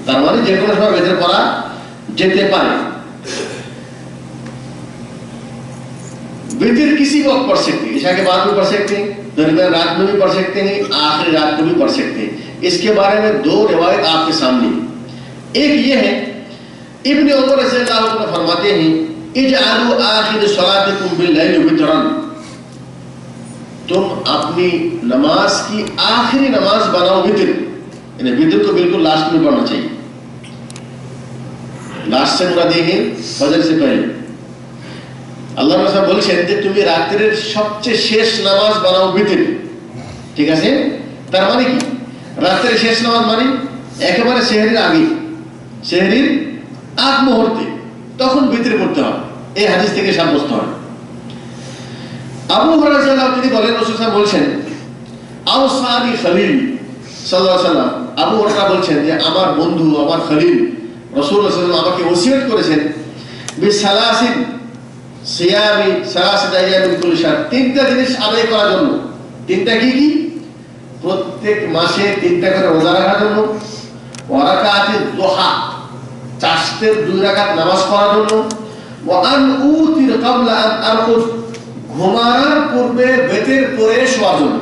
S2: তার মানে যে কোনো সময় বিতর পড়া যেতে পারে। वितर किसी वक्त पढ़ सकते हैं, ईशा के बाद भी पढ़ सकते हैं, दरमियान रात में भी पढ़ सकते हैं, आखिरी रात को भी पढ़ सकते हैं। इसके बारे में दो रिवायत आपके सामने। एक ये है, इब्न उमर रज़ियल्लाहु अन्हु फरमाते हैं इजअलू आखिर सलातिकुम बिल-लैल वितरन, तुम अपनी नमाज की आखिरी नमाज बनाओ वितर। यानी वितर को बिल्कुल लास्ट में पढ़ना चाहिए। लास्ट से मुराद है फजर से पहले। আল্লাহ রাসূল বলেছেন যে তুমি রাতের সবচেয়ে শেষ নামাজ বানাও বিতর। ঠিক আছে? তার মানে কি? রাতের শেষ নামাজ মানে একেবারে সেহরির আগে, সেহরির আগ মুহূর্তে, তখন বিতর পড়তে হবে। এই হাদিস থেকে সাব্যস্ত হয়। আবু হুরায়রা রাদিয়াল্লাহু তিনি বলেন রাসূল সাল্লাল্লাহু আলাইহি বলছেন আওসানি খলিল সাল্লাল্লাহু আলাইহি ওয়াসাল্লাম, আবু হুরায়রা বলছেন যে আমার বন্ধু, আমার খলিল রাসূল সাল্লাল্লাহু আলাইহি ওয়াসাল্লাম আমাকে ওসিয়ত করেছেন বিসালাসিন সিয়ামি সালাসাত আইয়ামিন কুল্লি শাহর, তিনটা জিনিস আদায় করার জন্য। তিনটা কি কি? প্রত্যেক মাসে তিনটা করে রোজা রাখার জন্য, ওয়া রাকাতিদ দুহা, চাষতের 2 রাকাত নামাজ পড়ার জন্য, ওয়া আন উতির ক্বাবলা আন আরকুদ, ঘুমানোর পূর্বে বেতের পরে শোয়ার জন্য।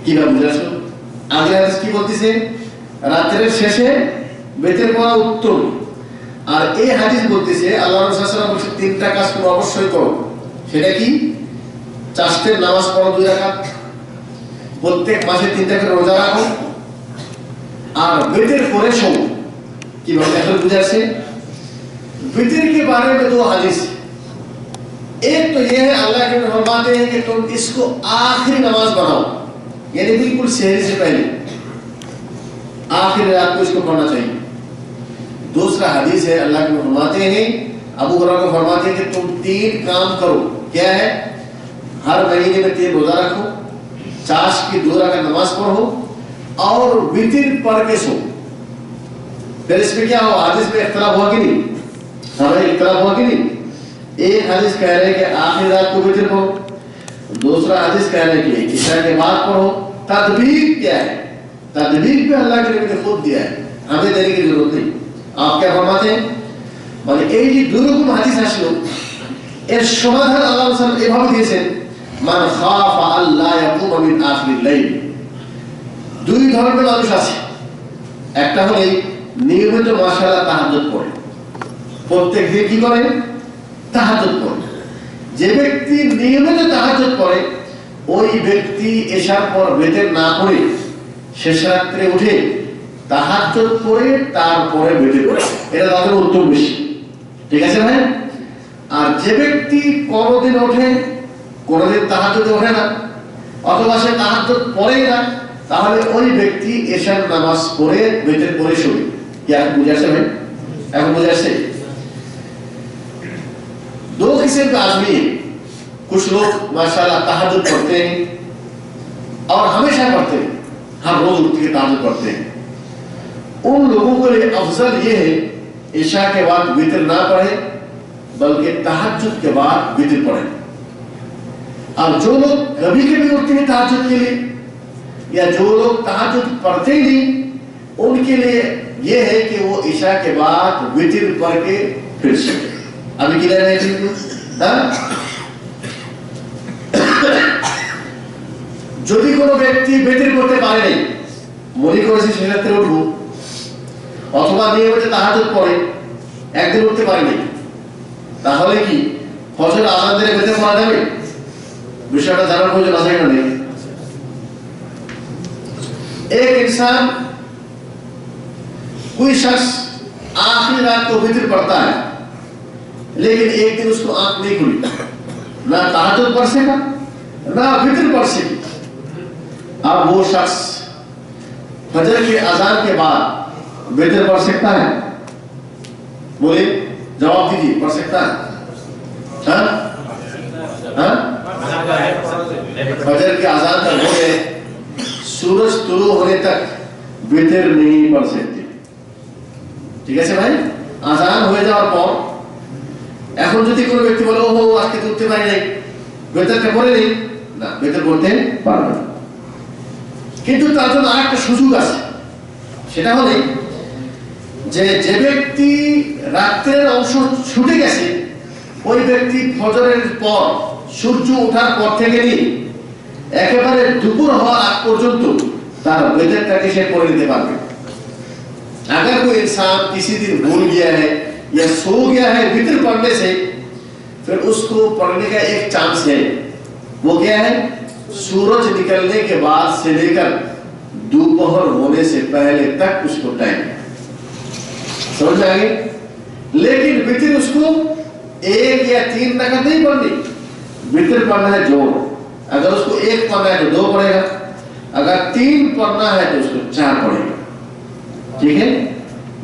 S2: কি না বুঝাছো? আগে হাদিস কি বলতেছে? রাতের শেষে বেতের পড়া উত্তম। আর এই হাদিস বলতেছে আল্লাহ রাসূল সাল্লাল্লাহু আলাইহি ওয়াসাল্লাম বলেছেন তিনটা কাজ তুমি অবশ্যই করো। সেটা কি?
S3: চারটের নামাজ পড়ো 2 রাকাত, প্রত্যেক মাসে 3টা করে রোজা রাখো, और वितर पूरे शो की बात है। गुजर से वितर के बारे में 2 हदीस, एक तो ये है अल्लाह के फरमाते हैं कि तुम इसको आखिरी नमाज बनाओ, यानी बिल्कुल सहरी से पहले आखिरी रात को इसको पढ़ना चाहिए। दूसरा हदीस है अल्लाह के फरमाते हैं, अबू हुरैरा को फरमाते हैं कि तुम 3 काम करो। क्या है? हर महीने में 3 रोजा रखो, चाश की 2 रकात नमाज पढ़ो और वितर पढ़ के सो। फिर इसमें क्या हुआ? हदीस में इख्तिलाफ हुआ कि नहीं? हमें इख्तिलाफ हुआ कि नहीं? एक हदीस कह रहे हैं कि आखिरी रात को वितर पढ़ो, दूसरा हदीस कह रहे हैं कि इशा के बाद पढ़ो। तदबीर क्या है? तदबीर पे अल्लाह के नबी ने खुद दिया है, हमें देने की जरूरत नहीं। आप क्या फरमाते हैं? মানে এই যে 2 রকম হাদিস আসলো, এর সমাধান আল্লাহ রাসূল এভাবে দিয়েছেন, মান খাফা আল্লাহ ইয়াকুম মিন আখিরিল লাইল। 2 ধরনের মানুষ আছে, একটা হলো নিয়মিত মাশাআল্লাহ তাহাজ্জুদ পড়ে, প্রত্যেক দিন কি করে? তাহাজ্জুদ পড়ে। যে ব্যক্তি নিয়মিত তাহাজ্জুদ পড়ে, ওই ব্যক্তি এশার পর বেতের না পড়ে শেষ রাত্রে উঠে তাহাজ্জুদ পড়ে তারপরে বেতের পড়ে, এটা তাদের উত্তম বেশি। ঠিক আছে ভাই? আর যে ব্যক্তি কোনদিন ওঠে, কোনদিন তাহাজ্জুদে ওঠে না, অথবা সে তাহাজ্জুদ পড়েই না, তাহলে ওই ব্যক্তি এশার নামাজ পড়ে বেতের পড়ে শোবে। কি এখন বুঝে আসছে ভাই? এখন बुझे আসছে? 2 किस्म के आदमी हैं, कुछ लोग माशाल्लाह तहज्जुद पढ़ते हैं और हमेशा पढ़ते हैं, हर रोज उठ के तहज्जुद पढ़ते हैं। उन लोगों के लिए अफजल ये है इशा के बाद वितर ना पढ़े, बल्कि तहज्जुद के बाद वितर पढ़े। और जो लोग कभी कभी उठते हैं तहज्जुद के लिए, या जो लोग तहज्जुद पढ़ते ही नहीं, उनके लिए यह है कि वो इशा के बाद वितर पढ़ के फिर सोए। अभी क्लियर है? যদি কোনো ব্যক্তি বিতর করতে পারে নাই, মনে করেছে সে রাতে উঠবো, অথবা নিয়মিত তাহাজ্জুদ পড়ে একদিন উঠতে পারে নাই, তাহলে কি ফজর আযান দিয়ে বিতর পড়া যাবে? বিষয়টা জানার প্রয়োজন আছে না নেই? एक इंसान, कोई शख्स आखिरी रात को वितर पढ़ता है, लेकिन एक दिन उसको आंख नहीं खुली, ना तहज्जुद पढ़ सका ना वितर पढ़ सकी। अब वो शख्स फजर के अजान के बाद वितर पढ़ सकता है? बोले, जवाब दीजिए, पढ़ सकता है? हाँ? हाँ? फजर के अजान तक बोले सूरज तुलू होने तक वितर नहीं पढ़ सकते। ठीक है भाई? আযান হয়ে যাওয়ার পর এখন যদি কোনো ব্যক্তি বলে ও আজকে তো উঠতে পারি নাই, বেতরটা পড়ে নেই, না বেতর করতে পারবে না। কিন্তু তার জন্য আরেকটা সুযোগ আছে, সেটা হলো যে যে ব্যক্তি রাতের অংশ ছুটে গেছে, ওই ব্যক্তি ফজরের পর সূর্য ওঠার পর থেকে নিয়ে একেবারে দুপুর হওয়ার আগ পর্যন্ত তার বেতরটাকে সে পড়ে নিতে পারবে। अगर कोई इंसान किसी दिन भूल गया है या सो गया है वितर पढ़ने से, फिर उसको पढ़ने का एक चांस है। वो क्या है? सूरज निकलने के बाद से लेकर दोपहर होने से पहले तक उसको टाइम, समझ आ गई? लेकिन वितर उसको 1 या 3 रकात नहीं पढ़नी, वितर पढ़ना है जोर। अगर उसको 1 पढ़ना है तो 2 पढ़ेगा, अगर 3 पढ़ना है तो उसको 4 पढ़ेगा। ठीक है?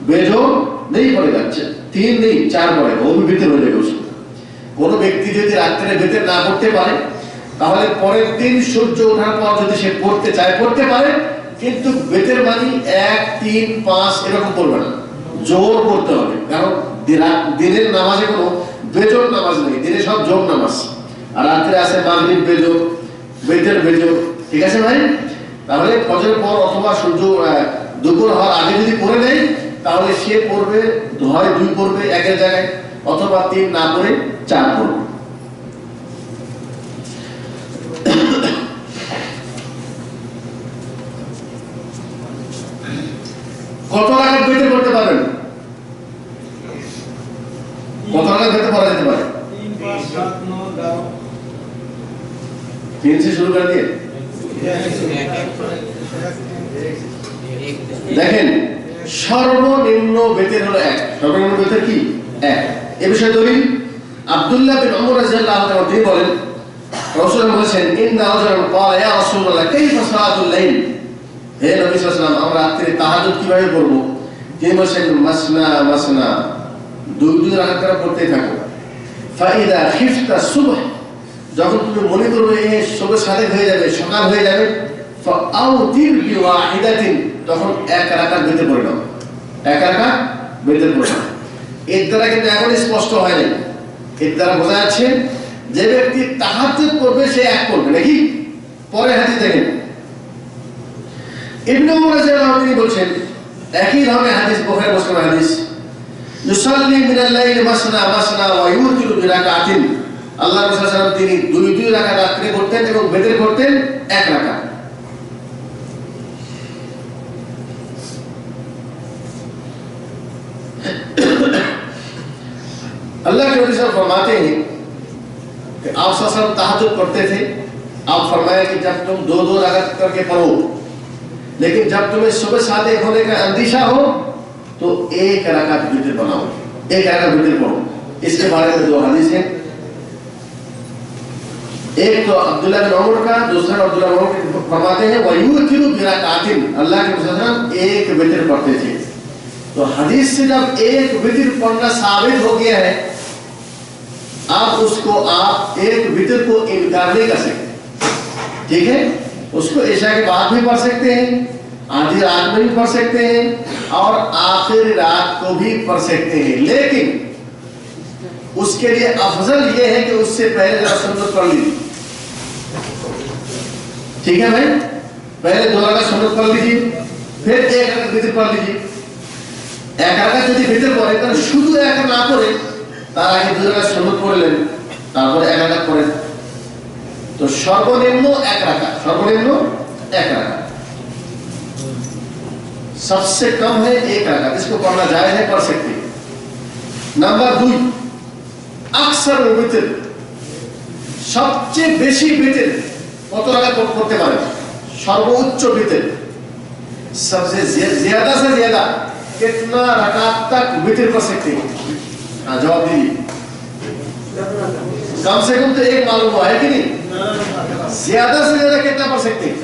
S3: बेजोर नहीं पड़ेगा, 3 नहीं 4 पड़ेगा, वो भी वितर हो जाएगा उसको। কোনো ব্যক্তি যদি রাতে বিতর না করতে পারে, তাহলে পরের দিন সূর্য ওঠার পর যদি সে পড়তে চায় পড়তে পারে, কিন্তু বিতর মানে 1 3 5 এরকম পড়বে না, জোর পড়তে হবে। কারণ দিনের নামাজে কোনো বেজোর নামাজ নেই, দিনে সব জোর নামাজ। আর রাতে আছে মাগরিব বেজোর, বিতর বেজোর। ঠিক আছে ভাই? তাহলে ফজরের পর অথবা সূর্য দুপুর হওয়ার আগে যদি পড়ে নেয়, তাহলে সে পড়বে হয় 2 পড়বে একের জায়গায়, অথবা 3 না পড়ে 4 পড়বে। কত রাকাত বিতর করতে পারবেন? কত রাকাত বিতর পড়া যেতে পারে? 3 5 7 9 10 3 से शुरू कर दिए। দেখেন সর্বনিম্ন বেতের হলো 1, সর্বনিম্ন বেতের কি 1। এই বিষয়ে দলিল আব্দুল্লাহ বিন ওমর রাদিয়াল্লাহু তাআলা তিনি বলেন রাসূলুল্লাহ বলেছেন ইন্না রাজুলান ক্বালা ইয়া রাসূলুল্লাহ কাইফা সালাতুল লাইল, হে নবী সাল্লাল্লাহু আলাইহি ওয়াসাল্লাম আমরা রাতে তাহাজ্জুদ কিভাবে করব? তিনি বলেন মাসনা মাসনা, 2 রাকাত করে পড়তে থাকো। ফাইদা খিফতা সুবহ, যখন তুমি মনে করবে এই সবে সাদেক হয়ে যাবে, সকাল হয়ে যাবে, ফাআউতির বিওয়াহিদাতিন, তখন 1 রাকাত বেতে পড়ে নাও, 1 রাকাত বেতে পড়ে নাও। এর দ্বারা কিন্তু এখন স্পষ্ট হয় না, এর দ্বারা বোঝা যাচ্ছে যে ব্যক্তি তাহাজ্জুদ করবে সে 1 করবে নাকি। পরে হাদিস দেখেন ইবনে ওমর রাদিয়াল্লাহু তিনি বলছেন একই ধরনের হাদিস, বুখারী মুসলিম হাদিস, ইউসাল্লি মিনাল লাইলি মাসনা মাসনা ওয়া ইউতিরু বিরাকাতিন, আল্লাহ রাসূল সাল্লাল্লাহু আলাইহি ওয়াসাল্লাম তিনি 2 রাকাত রাতে করতেন এবং বেতের করতেন 1 রাকাত। अल्लाह के नबी सल्लल्लाहु फरमाते हैं कि आप सल्लल्लाहु तहज्जुद करते थे, आप फरमाया कि जब तुम 2 रकात करके पढ़ो, लेकिन जब तुम्हें सुबह सादिक होने का अंदेशा हो तो 1 रकात वितर बनाओ, 1 रकात वितर पढ़ो। इसके बारे में 2 हदीस हैं, एक तो अब्दुल्लाह बिन उमर का, दूसरा अब्दुल्लाह बिन उमर फरमाते हैं वयुतिरु बिराकातिन, अल्लाह के नबी सल्लल्लाहु अलैहि वसल्लम 1 वितर पढ़ते थे। तो हदीस से जब 1 वितर पढ़ना साबित हो गया है, आप 1 वितर को इनकार नहीं कर सकते, ठीक है। उसको ईशा के बाद भी पढ़ सकते हैं, आधी रात में भी पढ़ सकते हैं और आखिरी रात को भी पढ़ सकते हैं, लेकिन उसके लिए अफजल ये है कि उससे पहले जरा सुन्नत पढ़ लीजिए, ठीक है भाई। पहले 2 रकात सुन्नत पढ़ लीजिए, फिर 1 रकात वितर पढ़ लीजिए। 1 रकात যদি ভিতর পড়ে তাহলে শুধু 1 না পড়ে তার আগে 2 রাকাত সুন্নাত পড়লেন, তারপরে 1 রাকাত পড়েন। তো সর্বনিম্ন 1 রাকাত, সর্বনিম্ন 1 राकात, सबसे कम है 1 राकात, इसको पढ़ना जायज है, पढ़ सकते हैं। नंबर 2 अक्सर वितर, सबचेয়ে বেশি वितर কত রাকাত পড়তে পারে? সর্বোচ্চ वितर, सबसे ज्यादा से ज्यादा कितना रकात तक वितर कर सकते हैं? हाँ जवाब दीजिए। कम से कम तो 1 मालूम हुआ है कि नहीं? ज्यादा से ज्यादा कितना पढ़ सकते हैं?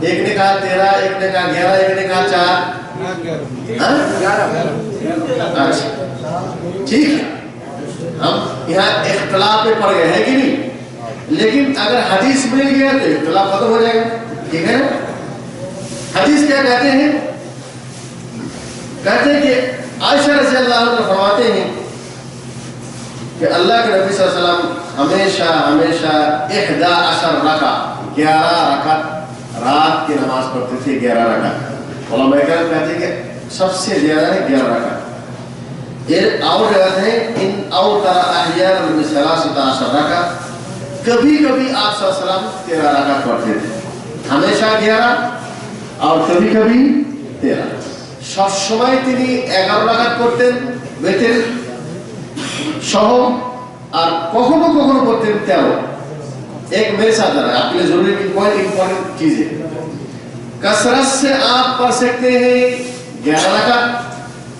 S3: एक ने कहा 13, एक ने कहा 11, एक ने कहा 4, 11। अच्छा ठीक है, हम यहाँ इख्तिलाफ में पड़ गए हैं कि नहीं, लेकिन अगर हदीस मिल गया तो इख्तिलाफ खत्म हो जाएगा, ठीक है ना। हदीस क्या कहते हैं? कहते हैं कि आयशा रज़ियल्लाहु अन्हा फरमाते हैं कि अल्लाह के नबी सल्लल्लाहु अलैहि वसल्लम हमेशा हमेशा 11 रकात, 11 रकात रात की नमाज पढ़ते थे, 11 रकात। उलमा इकराम कहते हैं कि सबसे ज्यादा है 11 रकात। ये और कहते हैं इन औतरा अहयान में 13 रकात, कभी कभी आप सल्लल्लाहु अलैहि वसल्लम 13 रकात पढ़ते थे, हमेशा 11 और कभी कभी 13। सब समय তিনি 11 রাকাত করতেন বেতের সহ, और কখনো কখনো করতেন 13। एक मेरे साथ है, आपके लिए जरूरी इंपॉर्टेंट चीज है। कसरत से आप पढ़ सकते हैं 11 रकात,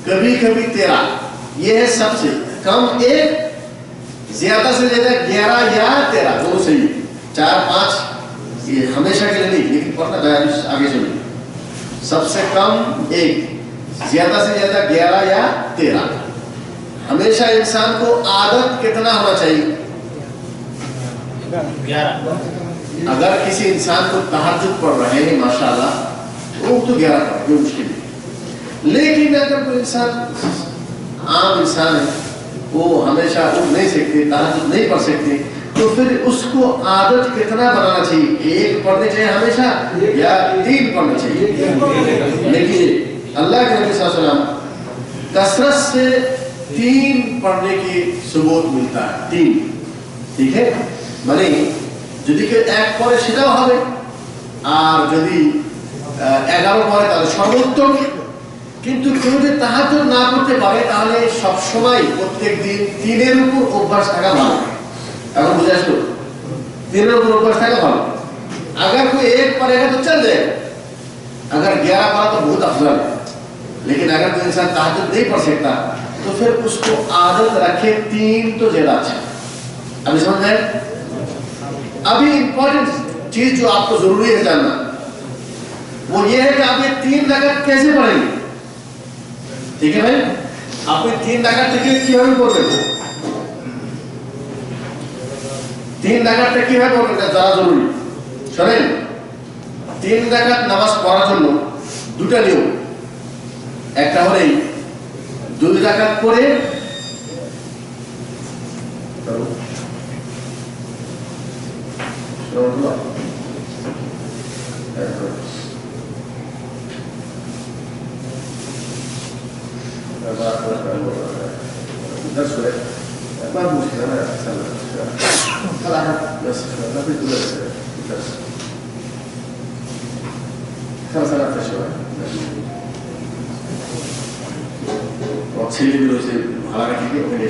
S3: कभी कभी 13, ये है सबसे कम 1, ज्यादा से ज्यादा 11 या 13, दोनों सही है। 4, 5 ये हमेशा के लिए नहीं, लेकिन पढ़ना चाहिए। आगे चलिए, सबसे कम 1, ज्यादा से ज्यादा 11 या 13। हमेशा इंसान को आदत कितना होना चाहिए? 11। अगर किसी इंसान को तहज्जुद पढ़ रहे हैं माशाल्लाह, वो तो 11 पढ़े, कोई मुश्किल नहीं। लेकिन अगर कोई इंसान आम इंसान है, वो हमेशा उठ नहीं सकते, तहज्जुद नहीं पढ़ सकते, तो फिर उसको आदत कितना बनाना चाहिए? 1 पढ़ने चाहिए हमेशा या 3 पढ़ने चाहिए? लेकिन अल्लाह के नबी सल्लल्लाहु अलैहि वसल्लम कसरत से 3 पढ़ने की सबूत मिलता है, 3, ठीक है। মানে যদি কেউ 1 পড়ে সেটাও হবে, আর যদি 11 পড়ে তাহলে সর্বোত্তম। কিন্তু কেউ যদি তাহাজ্জুদ না করতে পারে তাহলে সব সময় প্রত্যেক দিন 3 এর উপর অভ্যাস থাকা ভালো। এখন बुझे इसको तीनों ऊपर ऊपर था भालो अगर कोई एक पढ़ेगा तो चल जाएगा अगर 11 पढ़ा तो बहुत अफजल है लेकिन अगर कोई इंसान तहज्जुद नहीं पढ़ सकता तो फिर उसको आदत रखे 3 तो ज्यादा अच्छा अभी समझ में अभी इंपॉर्टेंट चीज जो आपको जरूरी है जानना वो ये है कि आप ये 3 रकात कैसे पढ़ेंगे ठीक है भाई आप ये 3 रकात কিভাবে পড়বেন 3 রাকাত কিভাবে পড়বেন এটা জানা জরুরি শুনেন 3 রাকাত নামাজ পড়ার জন্য দুটো নিয়ম একটা হলো 2 রাকাত পড়ে ما مشكلة أنا أسألك خلاص بس ما في درس درس خلاص أنا أتشوى وأصلي بروسي على كذي وكذي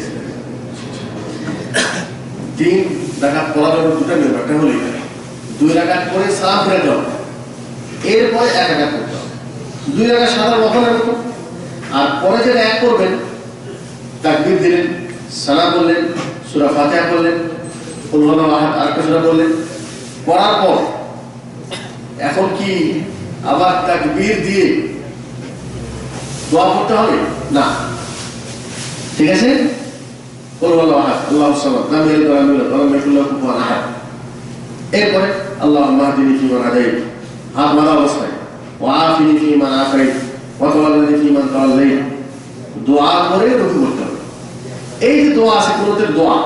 S3: 3 রাকাত পড়ার জন্য দুটো নিয়ম একটা হলো 2 রাকাত পড়ে সালাম ফিরে দাও এরপরে 1 রাকাত পড়তে হবে 2 রাকাত সাধারণ ওখানের মতো আর পরে যেটা এক করবেন তাকবীর দিলেন সালাম বললেন সূরা ফাতিহা বললেন কুল হুয়াল্লাহু আহাদ আর সূরা বললেন পড়ার পর এখন কি আবার তাকবীর দিয়ে দোয়া করতে হবে না ঠিক আছে কুল হুয়াল্লাহু আহাদ আল্লাহুস সামাদ লাম ইয়ালিদ ওয়া লাম ইউলাদ ওয়া লাম ইয়াকুল লাহু কুফুয়ান আহাদ এরপরে আল্লাহুম্মা হদিনি ফিমান হাদাইত হাত বাঁধা অবস্থায় ওয়া আফিনি ফিমান আফাইত ওয়া তাওয়াল্লানি ফিমান তাওয়াল্লাইত দোয়া করে রুকু করতে হবে এই যে দোয়া আছে কুনুতের দোয়া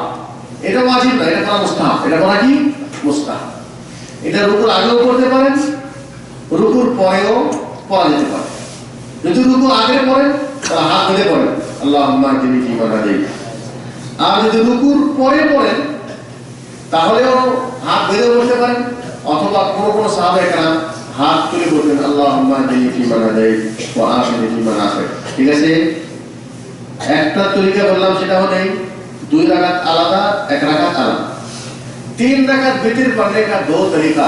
S3: এটা ওয়াজিব না এটা করা মুস্তাহাব এটা করা কি মুস্তাহাব এটা রুকুর আগেও পড়তে পারেন রুকুর পরেও পড়া যেতে পারে যদি রুকু আগে পড়েন তাহলে হাত বেঁধে পড়েন আল্লাহুম্মা হদিনি ফিমান হাদাইত আর যদি রুকুর পরে পড়েন তাহলেও হাত বেঁধে পড়তে পারেন অথবা কোনো সাহাবায়ে কেরাম হাত তুলে বলতেন আল্লাহুম্মা হদিনি ফিমান হাদাইত ওয়া আফিনি ফিমান আফাইত ঠিক আছে একটা তরিকা বললাম সেটা হলো 2 রাকাত আলাদা 1 রাকাत अलग 3 राकात वितर पढ़ने का 2 तरीका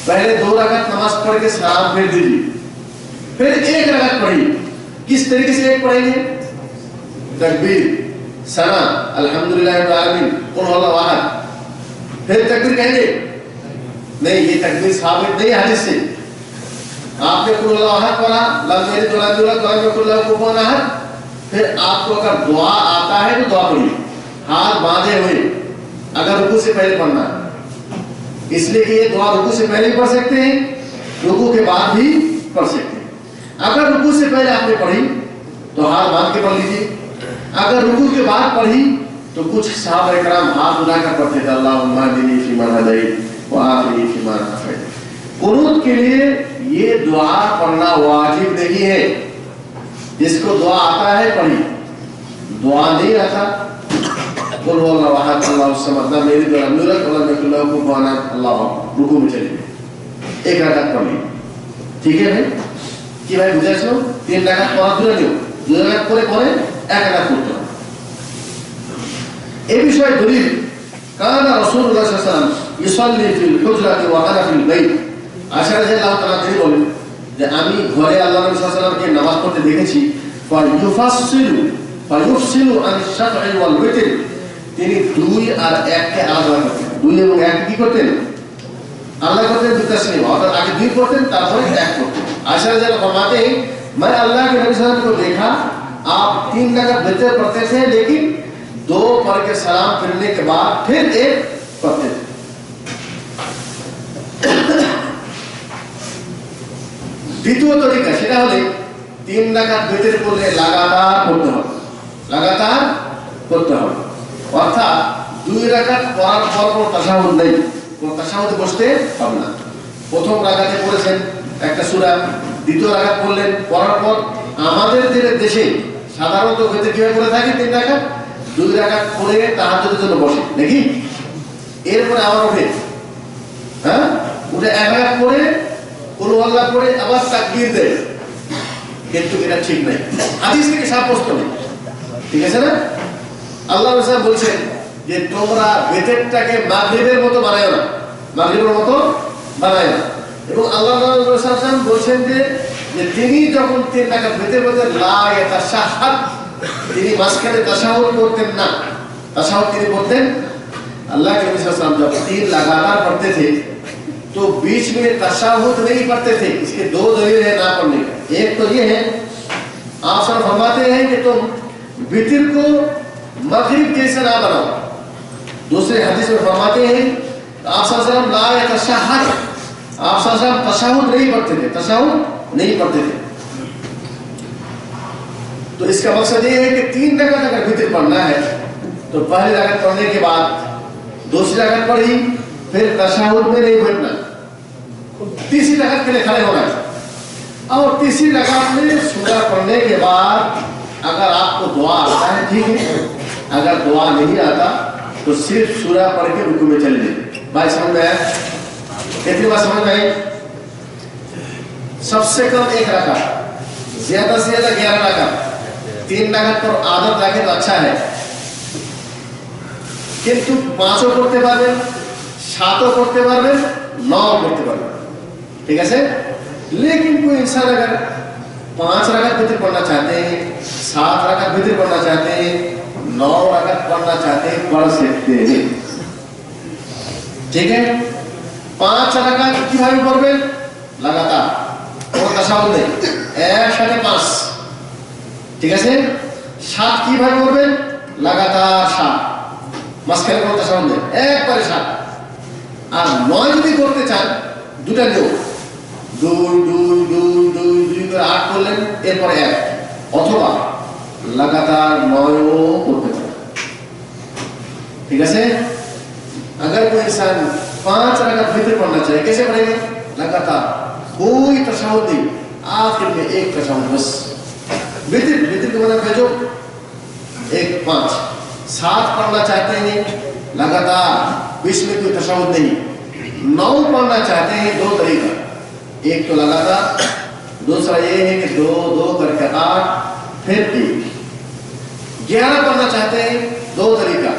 S3: पहले 2 राकात नमाज पढ़ के सलाम फेर दीजिए फिर 1 राकात पढ़िए किस तरीके से एक पढ़ेंगे तकबीर सना अल्हम्दुलिल्लाह रब्बिल आलमीन कुल हुवल्लाहु अहद फिर तकबीर कहेंगे नहीं ये तकबीर साबित नहीं हदीस से आपने कुल हुवल्लाहु अहद पढ़ा लम यलिद व लम यूलद व लम यकुल लहू कुफुवन अहद फिर आपको अगर दुआ आता है तो दुआ पढ़िए हाथ बांधे हुए अगर रुकू से पहले पढ़ना है इसलिए कि ये दुआ रुकू से पहले पढ़ सकते हैं रुकू के बाद भी पढ़ सकते हैं अगर रुकू से पहले आपने पढ़ी तो हाथ बांध के पढ़ लीजिए अगर रुकू के बाद पढ़ी तो कुछ सहाबा इकराम हाथ उठाकर पढ़ते थे अल्लाहुम्मा हदिनी फीमान हदैत व आफिनी फीमान आफैत कुनूत के लिए ये दुआ पढ़ना वाजिब नहीं है जिसको दुआ आता है पढ़ी दुआ नहीं आता कुल हुवल्लाहु अहद अल्लाहुस समद लम यलिद व लम यूलद व लम यकुल लहू कुफुवन अहद अल्लाहु रुकू में चले गए 1 রাকাত पढ़ी ठीक है भाई कि भाई বুঝাছো 3 রাকাত পড়া দূরে নিও 2 রাকাত করে পরে 1 রাকাত করতে হবে এই বিষয়ে দলিল কানা রাসূলুল্লাহ সাল্লাল্লাহু আলাইহি ওয়াসাল্লাম ইউসাল্লি ফিল হুজরাতি ওয়া আনা ফিল বাইত আশা রাদিয়াল্লাহু তাআলা তিনি বলেন যে আমি ঘরে আল্লাহ নবী সাল্লাল্লাহু আলাইহি ওয়াসাল্লামকে নামাজ পড়তে দেখেছি ফায়ুফসিলু আন শাফঈ ওয়াল ওয়িতর তিনি 2 আর 1 কে আলাদা করতেন 2 এবং 1 কি করতেন আলাদা করতেন তাসলিম অর্থাৎ আগে 2 পড়তেন তারপরে 1 করতেন আশা রাদিয়াল্লাহু फरमाते हैं मैं अल्लाह के नबी सल्लल्लाहु अलैहि वसल्लम को देखा आप 3 रकात बेहतर पढ़ते थे लेकिन 2 पढ़ के सलाम फिरने के बाद फिर 1 पढ़ते थे দ্বিতীয় তরিকা সেটা হলো 3 রাকাত বেতর পড়লে লাগাতার পড়তে হবে অর্থাৎ 2 রাকাত পড়ার পর কোনো তাশাহুদ নেই কোনো তাশাহুদে বসতে হবে না প্রথম রাকাতে পড়েছেন একটা সূরা দ্বিতীয় রাকাত পড়লেন পড়ার পর আমাদের দেশে সাধারণত বেতর কিভাবে পড়ে থাকে 3 রাকাত 2 রাকাত পড়ে তাহাজ্জুদের জন্য বসে নাকি এরপরে আবার ওঠে হ্যাঁ উঠে 1 রাকাত পড়ে कुल हुवल्लाह पढ़े আবার তাকবীর দেয় কিন্তু এটা ঠিক নাই হাদিস থেকে সাব্যস্ত নেই ঠিক আছে না আল্লাহ রাসূল বলেছেন যে তোমরা বেতেরটাকে মাগরিবের মতো বানায় না, মাগরিবের মতো বানায় না। এবং আল্লাহ রাসূল সাল্লাল্লাহু আলাইহি ওয়াসাল্লাম বলেছেন যে তিনি যখন 3 রাকাত বেতের মধ্যে লা ইয়াতাশাহাদ, তিনি মাঝখানে তাশাহুদ করতেন না। ताशाहुद के लिए बोलते हैं अल्लाह के नबी सल्लल्लाहु अलैहि वसल्लम जब 3 लगातार पढ़ते थे तो बीच में तशाहुद नहीं पढ़ते थे। इसके 2 दलील है ना पढ़ने का। एक तो ये है, आप सब फरमाते हैं कि तुम वितर को मगरिब जैसा ना बनाओ। दूसरे हदीस में फरमाते हैं आप सल्लल्लाहु अलैहि वसल्लम ला यतशहद, आप सल्लल्लाहु अलैहि वसल्लम तशाहुद नहीं पढ़ते थे, तशाहुद नहीं पढ़ते थे। तो इसका मकसद ये है कि 3 रकात अगर वितर पढ़ना है तो पहली रकात पढ़ने के बाद दूसरी रकात पढ़ी, फिर तशहुद में नहीं बैठना, तीसरी रकात के लिए खड़े होना है। और तीसरी रकात में सूरा पढ़ने के बाद अगर आपको दुआ आता है ठीक है, अगर दुआ नहीं आता तो सिर्फ सूरा पढ़ के रुकू में चले जाइए। भाई समझ में आया? कितनी बार समझ में आई? सबसे कम 1 रकात, ज्यादा से ज्यादा 11 रकात। 3 रकात पर आदत रखे तो अच्छा है, কিন্তু 5ও করতে পারবেন, 7ও করতে পারবেন, 9ও করতে পারবেন, ঠিক আছে। लेकिन कोई इंसान अगर 5 रकात वितर पढ़ना चाहते हैं, 7 रकात वितर पढ़ना चाहते हैं, 9 रकात पढ़ना चाहते हैं, पढ़ सकते हैं, ठीक है। 5 रकात কিভাবে পড়বেন? লাগাতার, কোনো তাশাহুদ নেই, একসাথে 5, ঠিক আছে। 7 কিভাবে পড়বেন? লাগাতার 7, মাঝখানে কোনো তাশাহুদ নেই, একবারে 7। আর 9 যদি করতে চান দুটা নিয়ম, 2 2 2 2 2 করে 8 করলেন, এরপর 1, অথবা লাগাতার 9ও করতে পারেন, ঠিক আছে। अगर कोई इंसान 5 रकात वितर पढ़ना चाहे कैसे पढ़ेगा? लगातार, कोई तशहुद नहीं, आखिर में 1 तशहुद बस। वितर, वितर के मतलब भेजो 1 5। 7 पढ़ना चाहते हैं लगातार, बीच में कोई तशहुद नहीं। 9 पढ़ना चाहते हैं 2 तरीका, एक तो लगातार, दूसरा ये है कि 2 2 करके 8 फिर 1। 11 पढ़ना चाहते हैं 2 तरीका,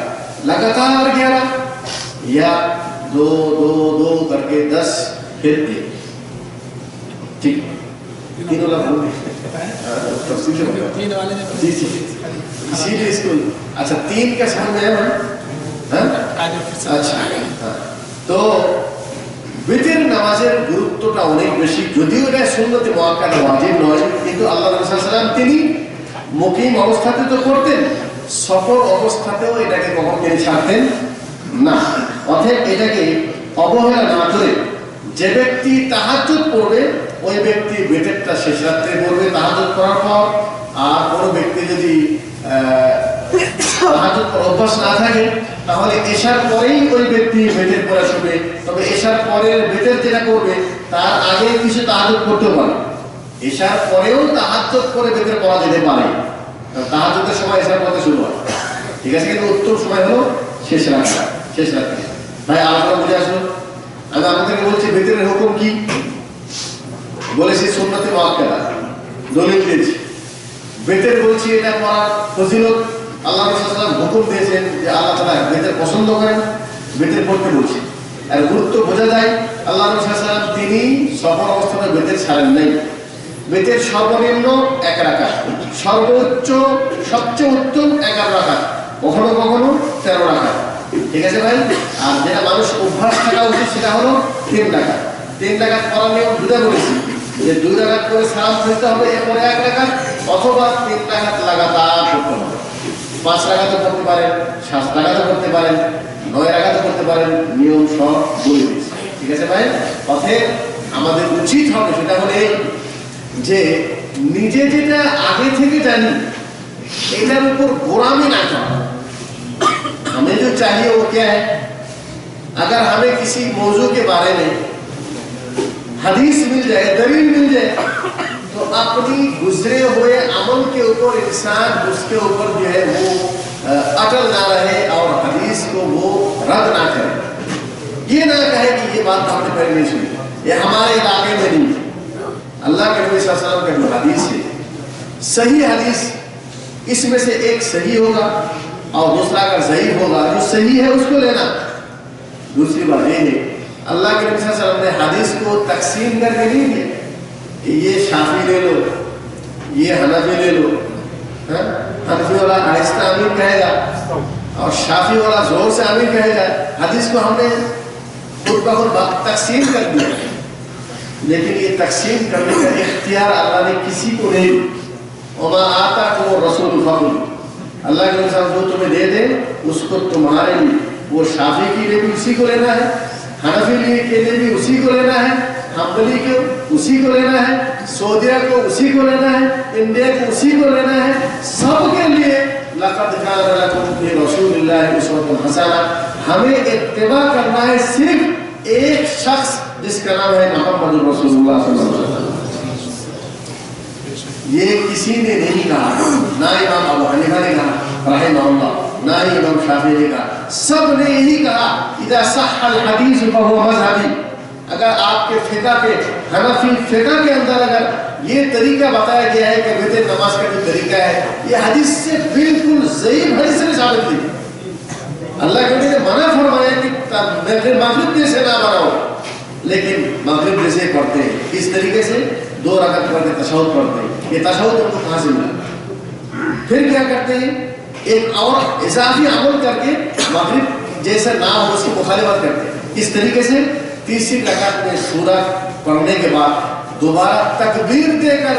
S3: लगातार 11 या 2 2 2 करके 10 फिर 1, ठीक। तीनों लफ्ज़ तफसील से बताओ। 3 वाले ने जी जी इसीलिए इसको अच्छा 3 का समझ में आया ना? अच्छा हाँ। तो वितर नामाजेर गुरुत्वটা অনেক বেশি, যদিও এটা সুন্নতে মুআক্কাদা ওয়াজিব নয়, কিন্তু আল্লাহ রাসূল সাল্লাল্লাহু আলাইহি ওয়াসাল্লাম তিনি মুকিম অবস্থাতে তো করতেন, সফর অবস্থাতেও এটাকে কখনো তিনি ছাড়তেন না। অতএব এটাকে অবহেলা না করে যে ব্যক্তি তাহাজ্জুদ পড়বে ওই ব্যক্তি বেতেরটা শেষ রাত্রে পড়বে তাহাজ্জুদ করার পর। আর কোনো ব্যক্তি যদি তাহাজ্জুদ পড়ার অভ্যাস না থাকে তাহলে এশার পরেই ওই ব্যক্তি বেতের পড়া শুরু, তবে এশার পরের বেতের যেটা করবে তার আগে কিছু তাহাজ্জুদ করতে পারে। এশার পরেও তাহাজ্জুদ করে বেতের পড়া যেতে পারে, তাহাজ্জুদের সময় এশার পরে শুরু হয়, ঠিক আছে। কিন্তু উত্তম সময় হলো শেষ রাত্রে, শেষ রাত্রে। ভাই আলোচনা বুঝে আসুন। আমি আপনাদেরকে বলছি বেতের হুকুম কি, বলেছি সুন্নতে মুআক্কাদা, দলিল দিয়েছি। বেতের বলছি এটা পড়ার ফজিলত, আল্লাহ রাসূল সাল্লাল্লাহু আলাইহি ওয়াসাল্লাম হুকুম দিয়েছেন যে আল্লাহ তাআলা বেতের পছন্দ করেন, বেতের পড়তে বলছি। আর গুরুত্ব বোঝা যায়, আল্লাহ রাসূল সাল্লাল্লাহু আলাইহি ওয়াসাল্লাম তিনি সফর অবস্থায় বেতের ছাড়েন নাই। বেতের সর্বনিম্ন 1 রাকাত, সর্বোচ্চ সবচেয়ে উত্তম 11 রাকাত, কখনো কখনো 13 রাকাত, ঠিক আছে ভাই। আর যেটা মানুষ অভ্যাস থাকা উচিত সেটা হলো 3 রাকাত। 3 রাকাত পড়ার নিয়ম দুটো বলেছি, যে 2 রাকাত করে সালাম ফিরতে হবে, এরপরে 1 রাকাত, অথবা 3 রাকাত লাগাতার পড়তে হবে। 5 রাকাতও পড়তে পারেন, 7 রাকাতও পড়তে পারেন, 9 রাকাতও পড়তে পারেন, নিয়ম সব বলে দিয়েছি, ঠিক আছে ভাই। অতএব আমাদের উচিত হবে সেটা হলে যে নিজে যেটা আগে থেকে জানি এটার উপর গোড়ামি না করা। हमें जो चाहिए वो क्या है? अगर हमें किसी मौजू के बारे में हदीस मिल जाए, दलील मिल जाए, तो अपनी गुजरे हुए अमल के ऊपर इंसान उसके ऊपर जो है वो अटल ना रहे और हदीस को वो रद्द ना करे। ये ना कहे कि ये बात हमने पहले नहीं सुनी, ये हमारे इलाके में नहीं। अल्लाह के नबी सल्लल्लाहु अलैहि वसल्लम का जो हदीस है, सही हदीस, इसमें से एक सही होगा, और दूसरा अगर ज़ईफ होगा, जो सही है उसको लेना। दूसरी बात ये है, अल्लाह के नबी सल्लल्लाहु अलैहि वसल्लम ने हदीस को तकसीम करके नहीं दिया कि ये शाफी ले लो, ये हनफी ले लो। हनफी वाला आहिस्ता आमीन कहेगा और शाफी वाला जोर से आमीन कहेगा। हदीस को हमने खुद ब खुद तकसीम कर दिया, लेकिन ये तकसीम करने का इख्तियार अल्लाह ने किसी को नहीं दिया। वमा आताकुम रसूल फखुज़ू, अल्लाह के नबी जो तुम्हें दे दे उसको तुम्हारे लिए, वो शाफी के लिए भी उसी को लेना है, हनफी के लिए भी उसी को लेना है, हम्बली को उसी को लेना है, सऊदिया को उसी को लेना है, इंडिया को उसी को लेना है। सबके लिए लक़द काना लकुम फ़ी रसूलिल्लाहि उस्वतुन हसना, हमें इत्तिबा करना है सिर्फ एक शख्स जिसका नाम है मुहम्मद रसूलुल्लाह सल्लल्लाहु अलैहि वसल्लम। ये किसी ने नहीं कहा, ना इमाम अबू हनीफा ने कहा रहमहुल्लाह, ना ही इमाम शाफी ने कहा, सब ने यही कहा इज़ा सह्हल हदीस फहुवा मज़हबी। अगर आपके फिक़ह के हनफी फिक़ह के अंदर अगर ये तरीका बताया गया है कि वितर नमाज का जो तरीका है ये हदीस से बिल्कुल ज़ईफ़ हदीस से साबित नहीं। अल्लाह के नबी ने मना फरमाया कि मगरिब जैसे ना बनाओ, लेकिन मगरिब जैसे पढ़ते हैं इस तरीके से 2 रकात पढ़ के तशहुद पढ़ते हैं। ये तशहुद उनको कहाँ से मिला? फिर क्या करते हैं, एक और इजाफी अमल करके मगरिब जैसा ना हो उसकी मुखालिफत करते हैं। इस तरीके से तीसरी रकात में सूरा पढ़ने के बाद दोबारा तकबीर देकर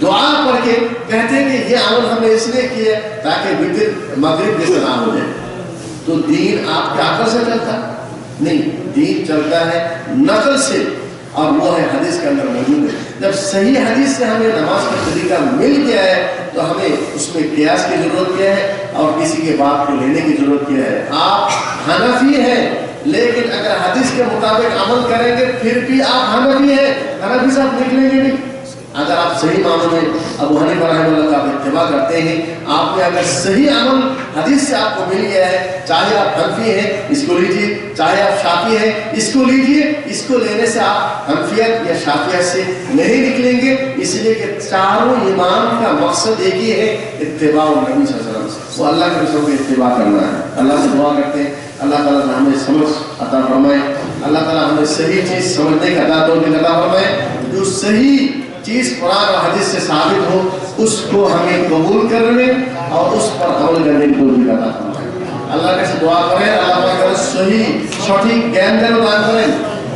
S3: दुआ पढ़ के कहते हैं कि ये अमल हमने इसलिए किया ताकि वितर मगरिब जैसा ना हो जाए। तो दीन आपके अकल से चलता नहीं, दीन चलता है नकल से, और वो है हदीस के अंदर मौजूद है। जब सही हदीस से हमें नमाज का तरीका मिल गया है तो हमें उसमें कियास की जरूरत क्या है और किसी के बात को लेने की जरूरत क्या है। आप हनफी हैं, लेकिन अगर हदीस के मुताबिक अमल करेंगे फिर भी आप हनफी हैं, हनफी से आप निकलेंगे नहीं। अगर आप सही मामले में अबू हनीफा रहमतुल्लाह का इत्तिबा करते हैं, आपने अगर सही अमल हदीस से आपको मिल गया है, चाहे आप हनफी हैं इसको लीजिए, चाहे आप शाफी हैं इसको लीजिए, इसको लेने से आप हनफियत या शाफियत से नहीं निकलेंगे। इसलिए कि चारों इमाम का मकसद एक ही है, इत्तिबा नबी सल्लल्लाहु अलैहि वसल्लम, वो अल्लाह के रसूल का इत्तिबा करना है। अल्लाह से दुआ करते हैं अल्लाह ताला हमें समझ अता फरमाए, अल्लाह ताला हमें सही चीज़ समझने का अता फरमाए। जो सही चीज़ कुरान और हदीस से साबित हो उसको हमें कबूल करने और उस पर अमल करने की तौफीक अता फरमाए। अल्लाह के से दुआ करें আল্লাহ পাক সহি সঠিক জ্ঞান যেন দান করেন,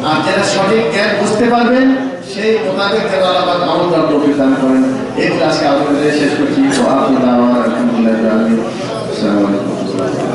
S3: আর যারা সঠিক জ্ঞান বুঝতে পারবেন সেই মোতাবেক যেন আল্লাহ পাক আমল করার তৌফিক দান করেন। এই ক্লাসকে আমাদের শেষ করছি। তো আপনি দাওয়া আলহামদুলিল্লাহ। আসসালামু আলাইকুম।